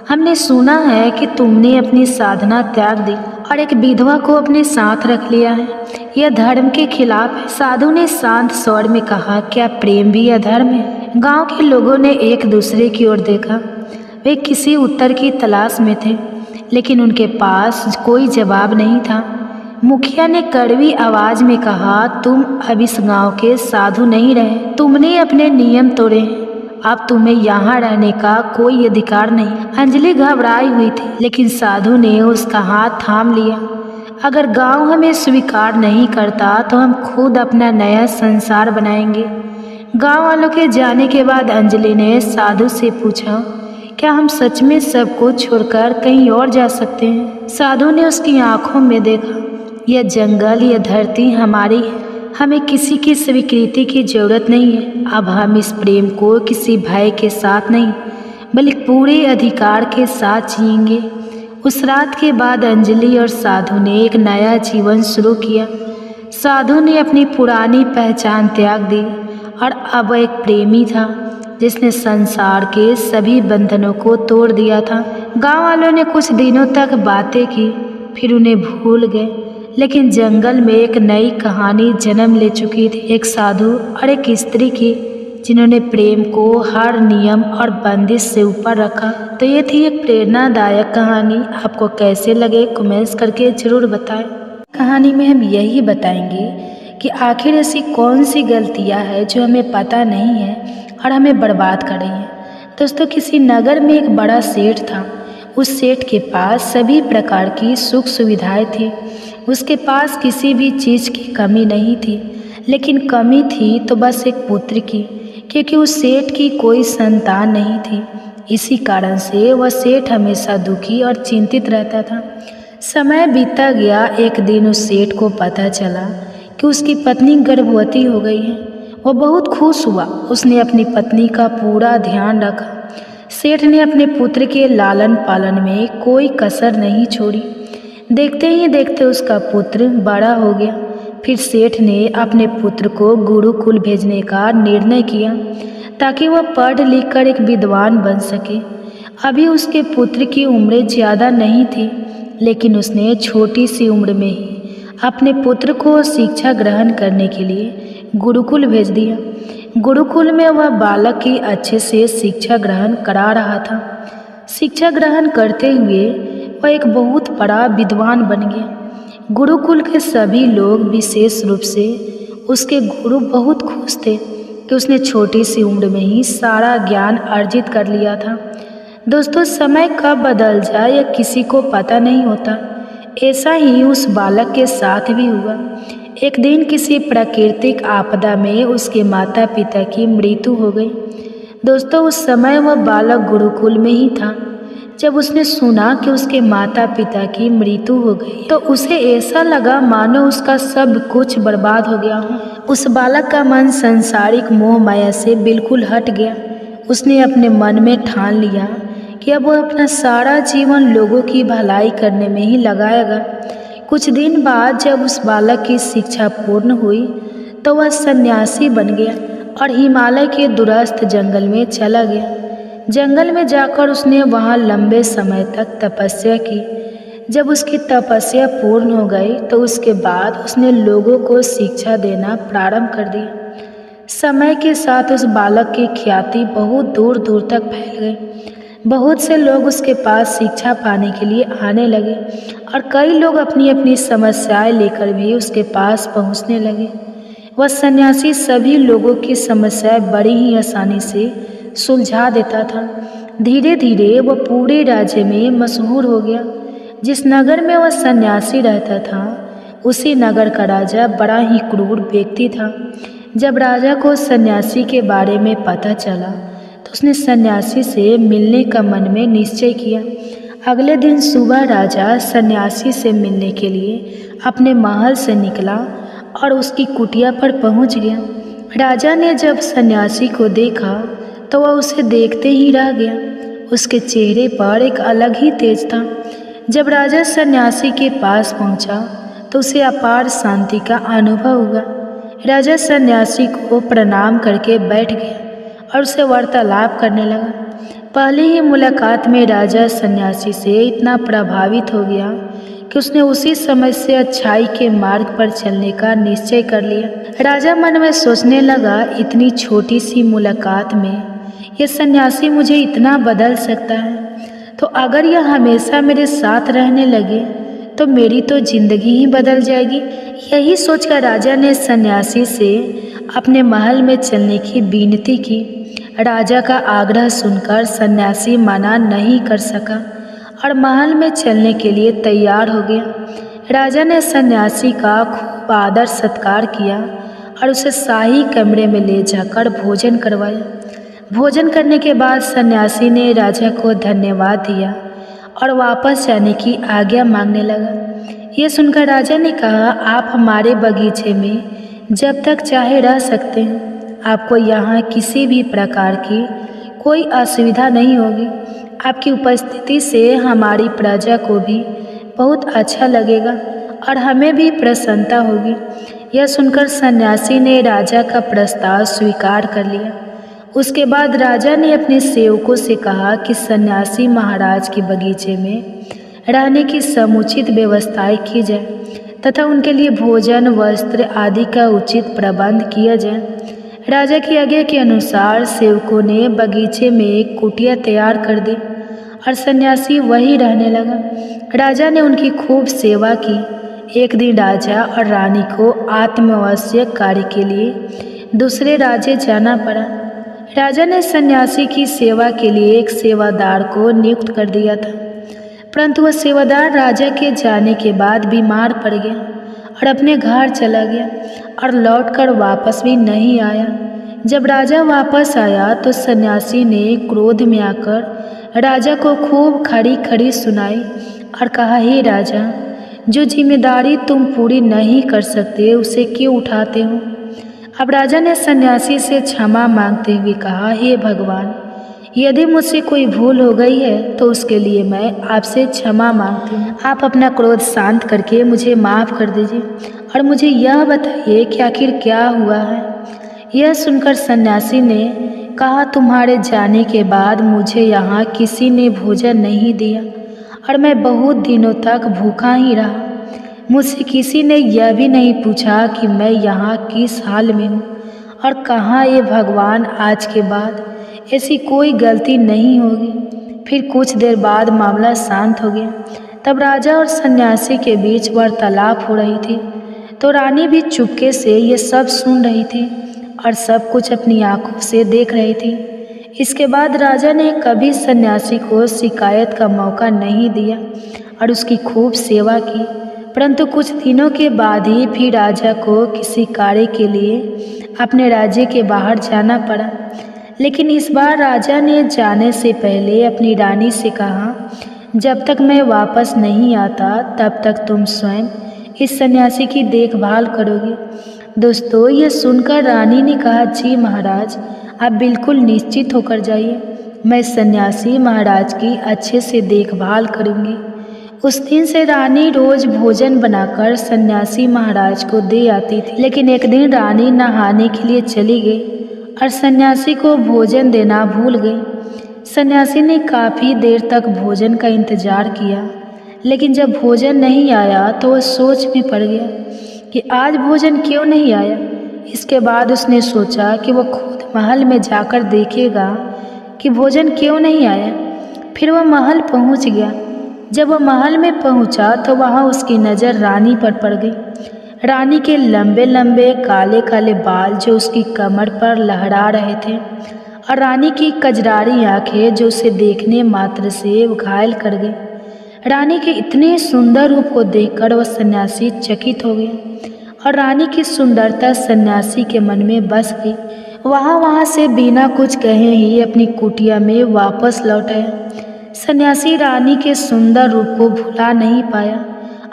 हमने सुना है कि तुमने अपनी साधना त्याग दी और एक विधवा को अपने साथ रख लिया है। यह धर्म के खिलाफ है। साधु ने शांत स्वर में कहा, क्या प्रेम भी अधर्म है? गांव के लोगों ने एक दूसरे की ओर देखा। वे किसी उत्तर की तलाश में थे, लेकिन उनके पास कोई जवाब नहीं था। मुखिया ने कड़वी आवाज में कहा, तुम अब इस गांव के साधु नहीं रहे। तुमने अपने नियम तोड़े हैं। अब तुम्हें यहाँ रहने का कोई अधिकार नहीं। अंजलि घबराई हुई थी, लेकिन साधु ने उसका हाथ थाम लिया। अगर गांव हमें स्वीकार नहीं करता तो हम खुद अपना नया संसार बनाएंगे। गांव वालों के जाने के बाद अंजलि ने साधु से पूछा, क्या हम सच में सब कुछ छोड़कर कहीं और जा सकते हैं? साधु ने उसकी आंखों में देखा। यह जंगल, यह धरती हमारी है। हमें किसी की स्वीकृति की जरूरत नहीं है। अब हम इस प्रेम को किसी भय के साथ नहीं, बल्कि पूरे अधिकार के साथ जिएंगे। उस रात के बाद अंजलि और साधु ने एक नया जीवन शुरू किया। साधु ने अपनी पुरानी पहचान त्याग दी और अब एक प्रेमी था जिसने संसार के सभी बंधनों को तोड़ दिया था। गांव वालों ने कुछ दिनों तक बातें की, फिर उन्हें भूल गए। लेकिन जंगल में एक नई कहानी जन्म ले चुकी थी, एक साधु और एक स्त्री की, जिन्होंने प्रेम को हर नियम और बंदिश से ऊपर रखा। तो ये थी एक प्रेरणादायक कहानी। आपको कैसे लगे कमेंट्स करके ज़रूर बताएं। कहानी में हम यही बताएंगे कि आखिर ऐसी कौन सी गलतियाँ हैं जो हमें पता नहीं है और हमें बर्बाद कर रही हैं। दोस्तों, किसी नगर में एक बड़ा सेठ था। उस सेठ के पास सभी प्रकार की सुख सुविधाएं थी। उसके पास किसी भी चीज़ की कमी नहीं थी, लेकिन कमी थी तो बस एक पुत्र की, क्योंकि उस सेठ की कोई संतान नहीं थी। इसी कारण से वह सेठ हमेशा दुखी और चिंतित रहता था। समय बीता गया। एक दिन उस सेठ को पता चला कि उसकी पत्नी गर्भवती हो गई है। वह बहुत खुश हुआ। उसने अपनी पत्नी का पूरा ध्यान रखा। सेठ ने अपने पुत्र के लालन पालन में कोई कसर नहीं छोड़ी। देखते ही देखते उसका पुत्र बड़ा हो गया। फिर सेठ ने अपने पुत्र को गुरुकुल भेजने का निर्णय किया ताकि वह पढ़ लिख कर एक विद्वान बन सके। अभी उसके पुत्र की उम्र ज़्यादा नहीं थी, लेकिन उसने छोटी सी उम्र में ही अपने पुत्र को शिक्षा ग्रहण करने के लिए गुरुकुल भेज दिया। गुरुकुल में वह बालक की अच्छे से शिक्षा ग्रहण करा रहा था। शिक्षा ग्रहण करते हुए वह एक बहुत बड़ा विद्वान बन गया। गुरुकुल के सभी लोग, विशेष रूप से उसके गुरु, बहुत खुश थे कि उसने छोटी सी उम्र में ही सारा ज्ञान अर्जित कर लिया था। दोस्तों, समय कब बदल जाए यह किसी को पता नहीं होता। ऐसा ही उस बालक के साथ भी हुआ। एक दिन किसी प्राकृतिक आपदा में उसके माता पिता की मृत्यु हो गई। दोस्तों, उस समय वह बालक गुरुकुल में ही था। जब उसने सुना कि उसके माता पिता की मृत्यु हो गई तो उसे ऐसा लगा मानो उसका सब कुछ बर्बाद हो गया हो। उस बालक का मन सांसारिक मोह माया से बिल्कुल हट गया। उसने अपने मन में ठान लिया कि अब वह अपना सारा जीवन लोगों की भलाई करने में ही लगाएगा। कुछ दिन बाद जब उस बालक की शिक्षा पूर्ण हुई तो वह सन्यासी बन गया और हिमालय के दूरस्थ जंगल में चला गया। जंगल में जाकर उसने वहाँ लंबे समय तक तपस्या की। जब उसकी तपस्या पूर्ण हो गई तो उसके बाद उसने लोगों को शिक्षा देना प्रारंभ कर दिया। समय के साथ उस बालक की ख्याति बहुत दूर दूर तक फैल गई। बहुत से लोग उसके पास शिक्षा पाने के लिए आने लगे और कई लोग अपनी अपनी समस्याएं लेकर भी उसके पास पहुंचने लगे। वह सन्यासी सभी लोगों की समस्याएं बड़ी ही आसानी से सुलझा देता था। धीरे धीरे वह पूरे राज्य में मशहूर हो गया। जिस नगर में वह सन्यासी रहता था उसी नगर का राजा बड़ा ही क्रूर व्यक्ति था। जब राजा को सन्यासी के बारे में पता चला तो उसने सन्यासी से मिलने का मन में निश्चय किया। अगले दिन सुबह राजा सन्यासी से मिलने के लिए अपने महल से निकला और उसकी कुटिया पर पहुंच गया। राजा ने जब सन्यासी को देखा तो वह उसे देखते ही रह गया। उसके चेहरे पर एक अलग ही तेज था। जब राजा सन्यासी के पास पहुंचा तो उसे अपार शांति का अनुभव हुआ। राजा सन्यासी को प्रणाम करके बैठ गया और उसे वार्तालाप करने लगा। पहली ही मुलाकात में राजा सन्यासी से इतना प्रभावित हो गया कि उसने उसी समय से अच्छाई के मार्ग पर चलने का निश्चय कर लिया। राजा मन में सोचने लगा, इतनी छोटी सी मुलाकात में यह सन्यासी मुझे इतना बदल सकता है, तो अगर यह हमेशा मेरे साथ रहने लगे तो मेरी तो जिंदगी ही बदल जाएगी। यही सोचकर राजा ने सन्यासी से अपने महल में चलने की विनती की। राजा का आग्रह सुनकर सन्यासी मना नहीं कर सका और महल में चलने के लिए तैयार हो गया। राजा ने सन्यासी का खूब आदर सत्कार किया और उसे शाही कमरे में ले जाकर भोजन करवाया। भोजन करने के बाद सन्यासी ने राजा को धन्यवाद दिया और वापस जाने की आज्ञा मांगने लगा। यह सुनकर राजा ने कहा, आप हमारे बगीचे में जब तक चाहे रह सकते हैं। आपको यहाँ किसी भी प्रकार की कोई असुविधा नहीं होगी। आपकी उपस्थिति से हमारी प्रजा को भी बहुत अच्छा लगेगा और हमें भी प्रसन्नता होगी। यह सुनकर सन्यासी ने राजा का प्रस्ताव स्वीकार कर लिया। उसके बाद राजा ने अपने सेवकों से कहा कि सन्यासी महाराज के बगीचे में रहने की समुचित व्यवस्थाएं की जाए तथा उनके लिए भोजन, वस्त्र आदि का उचित प्रबंध किया जाए। राजा की आज्ञा के अनुसार सेवकों ने बगीचे में एक कुटिया तैयार कर दी और सन्यासी वहीं रहने लगा। राजा ने उनकी खूब सेवा की। एक दिन राजा और रानी को आत्मावश्यक कार्य के लिए दूसरे राज्य जाना पड़ा। राजा ने सन्यासी की सेवा के लिए एक सेवादार को नियुक्त कर दिया था, परंतु वह सेवादार राजा के जाने के बाद बीमार पड़ गया और अपने घर चला गया और लौटकर वापस भी नहीं आया। जब राजा वापस आया तो सन्यासी ने क्रोध में आकर राजा को खूब खड़ी खड़ी सुनाई और कहा, हे राजा, जो जिम्मेदारी तुम पूरी नहीं कर सकते उसे क्यों उठाते हो। अब राजा ने सन्यासी से क्षमा मांगते हुए कहा, हे भगवान, यदि मुझसे कोई भूल हो गई है तो उसके लिए मैं आपसे क्षमा मांगती हूँ। आप अपना क्रोध शांत करके मुझे माफ़ कर दीजिए और मुझे यह बताइए कि आखिर क्या हुआ है। यह सुनकर सन्यासी ने कहा, तुम्हारे जाने के बाद मुझे यहाँ किसी ने भोजन नहीं दिया और मैं बहुत दिनों तक भूखा ही रहा। मुझसे किसी ने यह भी नहीं पूछा कि मैं यहाँ किस हाल में हूँ और कहाँ। ये भगवान, आज के बाद ऐसी कोई गलती नहीं होगी। फिर कुछ देर बाद मामला शांत हो गया। तब राजा और सन्यासी के बीच वार्तालाप हो रही थी तो रानी भी चुपके से ये सब सुन रही थी और सब कुछ अपनी आंखों से देख रही थी। इसके बाद राजा ने कभी सन्यासी को शिकायत का मौका नहीं दिया और उसकी खूब सेवा की। परंतु कुछ दिनों के बाद ही फिर राजा को किसी कार्य के लिए अपने राज्य के बाहर जाना पड़ा। लेकिन इस बार राजा ने जाने से पहले अपनी रानी से कहा, जब तक मैं वापस नहीं आता तब तक तुम स्वयं इस सन्यासी की देखभाल करोगी। दोस्तों, ये सुनकर रानी ने कहा, जी महाराज, आप बिल्कुल निश्चित होकर जाइए, मैं सन्यासी महाराज की अच्छे से देखभाल करूंगी। उस दिन से रानी रोज भोजन बनाकर सन्यासी महाराज को दे आती थी। लेकिन एक दिन रानी नहाने के लिए चली गई और सन्यासी को भोजन देना भूल गई। सन्यासी ने काफ़ी देर तक भोजन का इंतजार किया, लेकिन जब भोजन नहीं आया तो वह सोच में पड़ गया कि आज भोजन क्यों नहीं आया। इसके बाद उसने सोचा कि वह खुद महल में जाकर देखेगा कि भोजन क्यों नहीं आया। फिर वह महल पहुंच गया। जब वह महल में पहुंचा तो वहां उसकी नज़र रानी पर पड़ गई। रानी के लंबे लंबे काले काले बाल जो उसकी कमर पर लहरा रहे थे और रानी की कजरारी आंखें जो उसे देखने मात्र से घायल कर गई। रानी के इतने सुंदर रूप को देखकर वह सन्यासी चकित हो गया और रानी की सुंदरता सन्यासी के मन में बस गई। वहाँ से बिना कुछ कहे ही अपनी कुटिया में वापस लौट आया। सन्यासी रानी के सुंदर रूप को भुला नहीं पाया।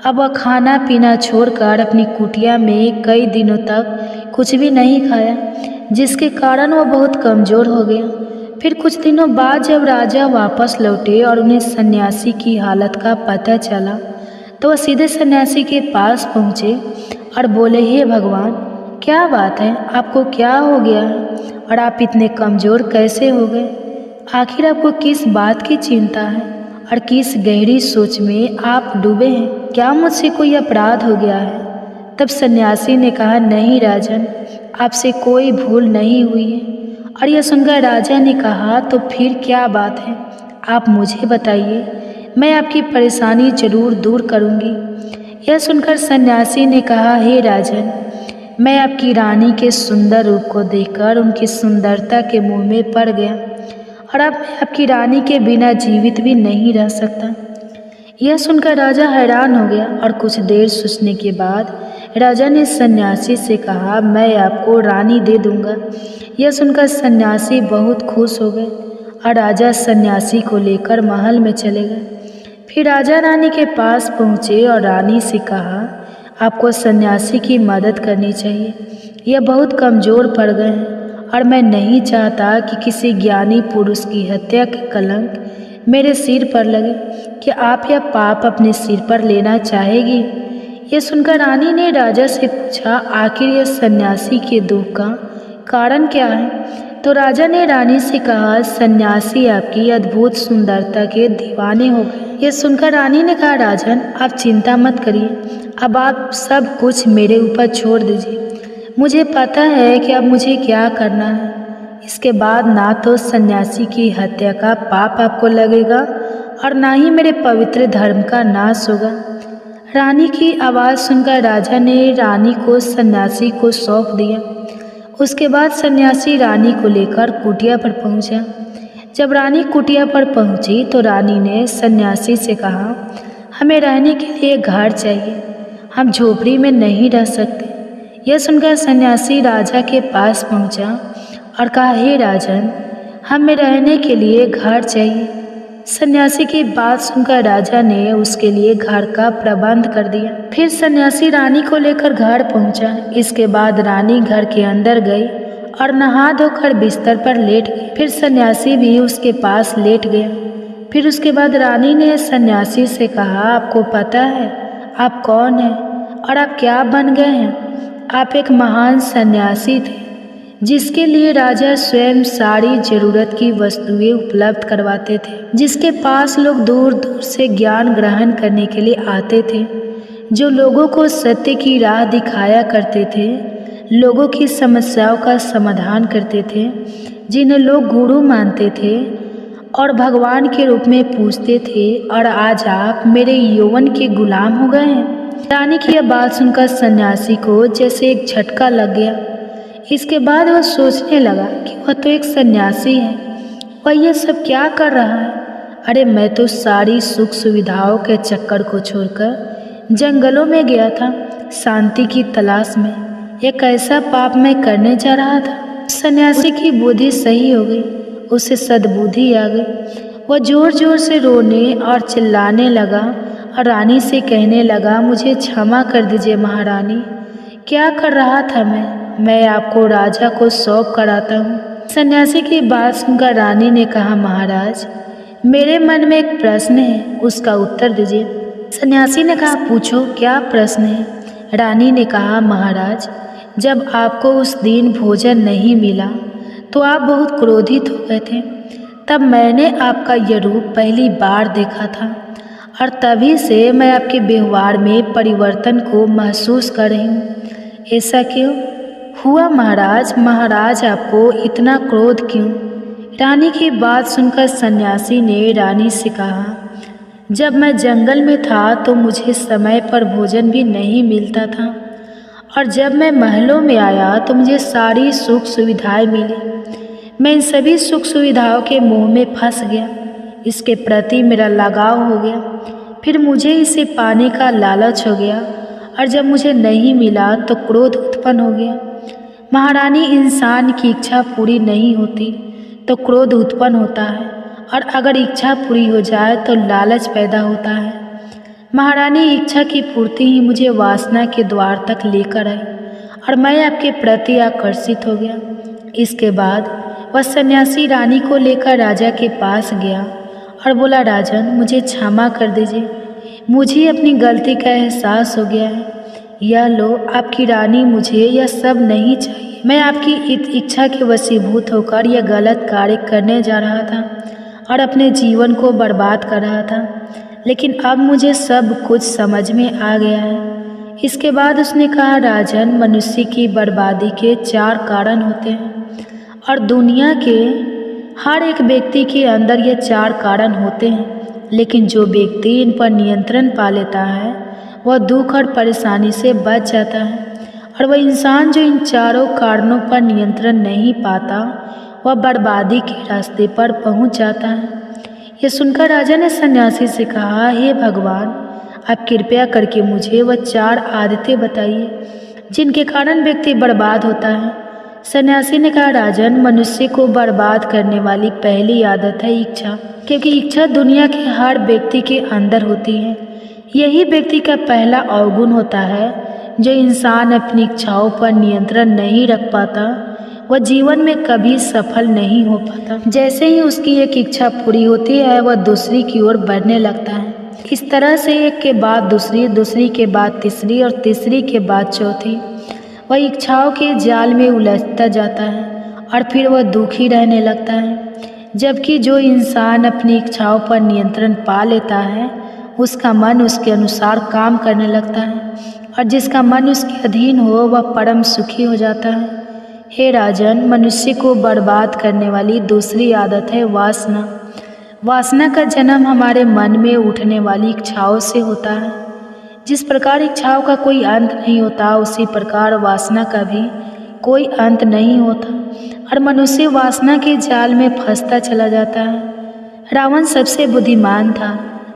अब वह खाना पीना छोड़कर अपनी कुटिया में कई दिनों तक कुछ भी नहीं खाया, जिसके कारण वह बहुत कमज़ोर हो गया। फिर कुछ दिनों बाद जब राजा वापस लौटे और उन्हें सन्यासी की हालत का पता चला तो वह सीधे सन्यासी के पास पहुँचे और बोले, हे भगवान, क्या बात है, आपको क्या हो गया है और आप इतने कमज़ोर कैसे हो गए? आखिर आपको किस बात की चिंता है और किस गहरी सोच में आप डूबे हैं? क्या मुझसे कोई अपराध हो गया है? तब सन्यासी ने कहा, नहीं राजन, आपसे कोई भूल नहीं हुई है। और यह सुनकर राजा ने कहा, तो फिर क्या बात है, आप मुझे बताइए, मैं आपकी परेशानी जरूर दूर करूंगी। यह सुनकर सन्यासी ने कहा, हे राजन, मैं आपकी रानी के सुंदर रूप को देखकर उनकी सुंदरता के मुँह में पड़ गया और अब मैं आपकी रानी के बिना जीवित भी नहीं रह सकता। यह सुनकर राजा हैरान हो गया और कुछ देर सोचने के बाद राजा ने सन्यासी से कहा, मैं आपको रानी दे दूंगा। यह सुनकर सन्यासी बहुत खुश हो गए और राजा सन्यासी को लेकर महल में चले गए। फिर राजा रानी के पास पहुँचे और रानी से कहा, आपको सन्यासी की मदद करनी चाहिए, यह बहुत कमज़ोर पड़ गए हैं और मैं नहीं चाहता कि किसी ज्ञानी पुरुष की हत्या का कलंक मेरे सिर पर लगे। क्या आप यह पाप अपने सिर पर लेना चाहेगी? यह सुनकर रानी ने राजा से पूछा, आखिर यह सन्यासी के दुख का कारण क्या है? तो राजा ने रानी से कहा, सन्यासी आपकी अद्भुत सुंदरता के दीवाने हो गए। यह सुनकर रानी ने कहा, राजन, आप चिंता मत करिए, अब आप सब कुछ मेरे ऊपर छोड़ दीजिए। मुझे पता है कि अब मुझे क्या करना है। इसके बाद ना तो सन्यासी की हत्या का पाप आपको लगेगा और ना ही मेरे पवित्र धर्म का नाश होगा। रानी की आवाज़ सुनकर राजा ने रानी को सन्यासी को सौंप दिया। उसके बाद सन्यासी रानी को लेकर कुटिया पर पहुंचा। जब रानी कुटिया पर पहुंची तो रानी ने सन्यासी से कहा, हमें रहने के लिए घर चाहिए, हम झोपड़ी में नहीं रह सकते। यह सुनकर सन्यासी राजा के पास पहुंचा और कहा, हे राजन, हमें रहने के लिए घर चाहिए। सन्यासी की बात सुनकर राजा ने उसके लिए घर का प्रबंध कर दिया। फिर सन्यासी रानी को लेकर घर पहुंचा। इसके बाद रानी घर के अंदर गई और नहा धोकर बिस्तर पर लेट गई। फिर सन्यासी भी उसके पास लेट गया। फिर उसके बाद रानी ने सन्यासी से कहा, आपको पता है आप कौन हैं और आप क्या बन गए हैं? आप एक महान सन्यासी थे जिसके लिए राजा स्वयं सारी जरूरत की वस्तुएं उपलब्ध करवाते थे, जिसके पास लोग दूर दूर से ज्ञान ग्रहण करने के लिए आते थे, जो लोगों को सत्य की राह दिखाया करते थे, लोगों की समस्याओं का समाधान करते थे, जिन्हें लोग गुरु मानते थे और भगवान के रूप में पूजते थे। और आज आप मेरे यौवन के गुलाम हो गए हैं। रानी की यह बात सुनकर सन्यासी को जैसे एक झटका लग गया। इसके बाद वह सोचने लगा कि वह तो एक सन्यासी है, वह यह सब क्या कर रहा है? अरे मैं तो सारी सुख सुविधाओं के चक्कर को छोड़कर जंगलों में गया था शांति की तलाश में। एक ऐसा पाप मैं करने जा रहा था। सन्यासी की बुद्धि सही हो गई, उसे सद्बुद्धि आ गई। वह जोर जोर से रोने और चिल्लाने लगा और रानी से कहने लगा, मुझे क्षमा कर दीजिए महारानी, क्या कर रहा था मैं आपको राजा को सौंप कर आता हूँ। सन्यासी की बात सुनकर रानी ने कहा, महाराज, मेरे मन में एक प्रश्न है, उसका उत्तर दीजिए। सन्यासी ने कहा, पूछो, क्या प्रश्न है? रानी ने कहा, महाराज, जब आपको उस दिन भोजन नहीं मिला तो आप बहुत क्रोधित हो गए थे। तब मैंने आपका यह रूप पहली बार देखा था और तभी से मैं आपके व्यवहार में परिवर्तन को महसूस कर रही हूँ। ऐसा क्यों हुआ महाराज? महाराज आपको इतना क्रोध क्यों? रानी की बात सुनकर सन्यासी ने रानी से कहा, जब मैं जंगल में था तो मुझे समय पर भोजन भी नहीं मिलता था और जब मैं महलों में आया तो मुझे सारी सुख सुविधाएं मिली। मैं इन सभी सुख सुविधाओं के मोह में फंस गया, इसके प्रति मेरा लगाव हो गया। फिर मुझे इसे पाने का लालच हो गया और जब मुझे नहीं मिला तो क्रोध उत्पन्न हो गया। महारानी, इंसान की इच्छा पूरी नहीं होती तो क्रोध उत्पन्न होता है और अगर इच्छा पूरी हो जाए तो लालच पैदा होता है। महारानी, इच्छा की पूर्ति ही मुझे वासना के द्वार तक लेकर आई और मैं आपके प्रति आकर्षित हो गया। इसके बाद वह सन्यासी रानी को लेकर राजा के पास गया और बोला, राजन, मुझे क्षमा कर दीजिए, मुझे अपनी गलती का एहसास हो गया है। यह लो, आपकी रानी, मुझे यह सब नहीं चाहिए। मैं आपकी इच्छा के वशीभूत होकर यह गलत कार्य करने जा रहा था और अपने जीवन को बर्बाद कर रहा था, लेकिन अब मुझे सब कुछ समझ में आ गया है। इसके बाद उसने कहा, राजन, मनुष्य की बर्बादी के 4 कारण होते हैं और दुनिया के हर एक व्यक्ति के अंदर ये 4 कारण होते हैं, लेकिन जो व्यक्ति इन पर नियंत्रण पा लेता है वह दुख और परेशानी से बच जाता है और वह इंसान जो इन चारों कारणों पर नियंत्रण नहीं पाता वह बर्बादी के रास्ते पर पहुंच जाता है। यह सुनकर राजा ने सन्यासी से कहा, हे भगवान, आप कृपया करके मुझे वह 4 आदतें बताइए जिनके कारण व्यक्ति बर्बाद होता है। सन्यासी ने कहा, राजन, मनुष्य को बर्बाद करने वाली पहली आदत है इच्छा, क्योंकि इच्छा दुनिया के हर व्यक्ति के अंदर होती है। यही व्यक्ति का पहला अवगुण होता है। जो इंसान अपनी इच्छाओं पर नियंत्रण नहीं रख पाता वह जीवन में कभी सफल नहीं हो पाता। जैसे ही उसकी एक इच्छा पूरी होती है वह दूसरी की ओर बढ़ने लगता है। इस तरह से एक के बाद दूसरी, दूसरी के बाद तीसरी और तीसरी के बाद चौथी वह इच्छाओं के जाल में उलझता जाता है और फिर वह दुखी रहने लगता है। जबकि जो इंसान अपनी इच्छाओं पर नियंत्रण पा लेता है उसका मन उसके अनुसार काम करने लगता है और जिसका मन उसके अधीन हो वह परम सुखी हो जाता है। हे राजन, मनुष्य को बर्बाद करने वाली दूसरी आदत है वासना। वासना का जन्म हमारे मन में उठने वाली इच्छाओं से होता है। जिस प्रकार इच्छाओं का कोई अंत नहीं होता उसी प्रकार वासना का भी कोई अंत नहीं होता और मनुष्य वासना के जाल में फंसता चला जाता है। रावण सबसे बुद्धिमान था,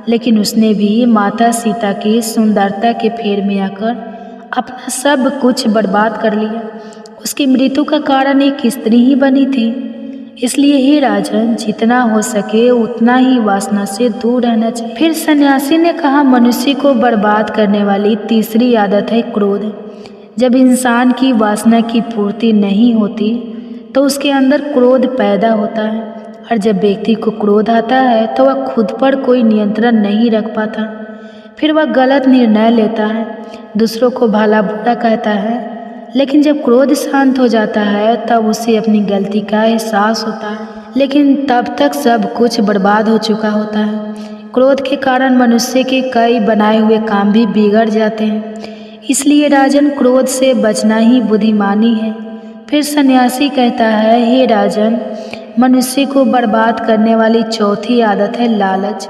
लेकिन उसने भी माता सीता की सुंदरता के फेर में आकर अपना सब कुछ बर्बाद कर लिया। उसकी मृत्यु का कारण एक स्त्री ही बनी थी। इसलिए हे राजन, जितना हो सके उतना ही वासना से दूर रहना चाहिए। फिर सन्यासी ने कहा, मनुष्य को बर्बाद करने वाली तीसरी आदत है क्रोध। जब इंसान की वासना की पूर्ति नहीं होती तो उसके अंदर क्रोध पैदा होता है और जब व्यक्ति को क्रोध आता है तो वह खुद पर कोई नियंत्रण नहीं रख पाता। फिर वह गलत निर्णय लेता है, दूसरों को भला बुरा कहता है, लेकिन जब क्रोध शांत हो जाता है तब उसे अपनी गलती का एहसास होता है, लेकिन तब तक सब कुछ बर्बाद हो चुका होता है। क्रोध के कारण मनुष्य के कई बनाए हुए काम भी बिगड़ जाते हैं। इसलिए राजन, क्रोध से बचना ही बुद्धिमानी है। फिर सन्यासी कहता है, हे राजन, मनुष्य को बर्बाद करने वाली चौथी आदत है लालच।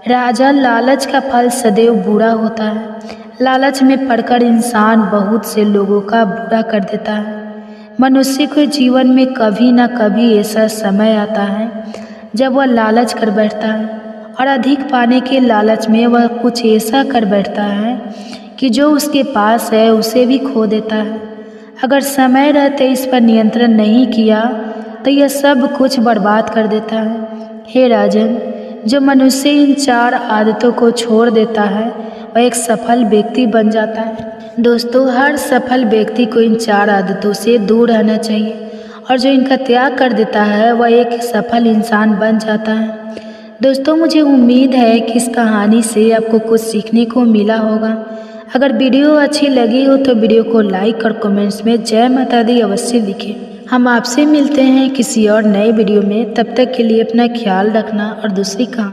राजा, लालच का फल सदैव बुरा होता है। लालच में पड़कर इंसान बहुत से लोगों का बुरा कर देता है। मनुष्य के जीवन में कभी न कभी ऐसा समय आता है जब वह लालच कर बैठता है और अधिक पाने के लालच में वह कुछ ऐसा कर बैठता है कि जो उसके पास है उसे भी खो देता है। अगर समय रहते इस पर नियंत्रण नहीं किया तो यह सब कुछ बर्बाद कर देता है। हे राजन, जो मनुष्य इन 4 आदतों को छोड़ देता है वह एक सफल व्यक्ति बन जाता है। दोस्तों, हर सफल व्यक्ति को इन 4 आदतों से दूर रहना चाहिए और जो इनका त्याग कर देता है वह एक सफल इंसान बन जाता है। दोस्तों, मुझे उम्मीद है कि इस कहानी से आपको कुछ सीखने को मिला होगा। अगर वीडियो अच्छी लगी हो तो वीडियो को लाइक और कमेंट्स में जय माता दी अवश्य लिखें। हम आपसे मिलते हैं किसी और नए वीडियो में। तब तक के लिए अपना ख्याल रखना और दूसरी कहानी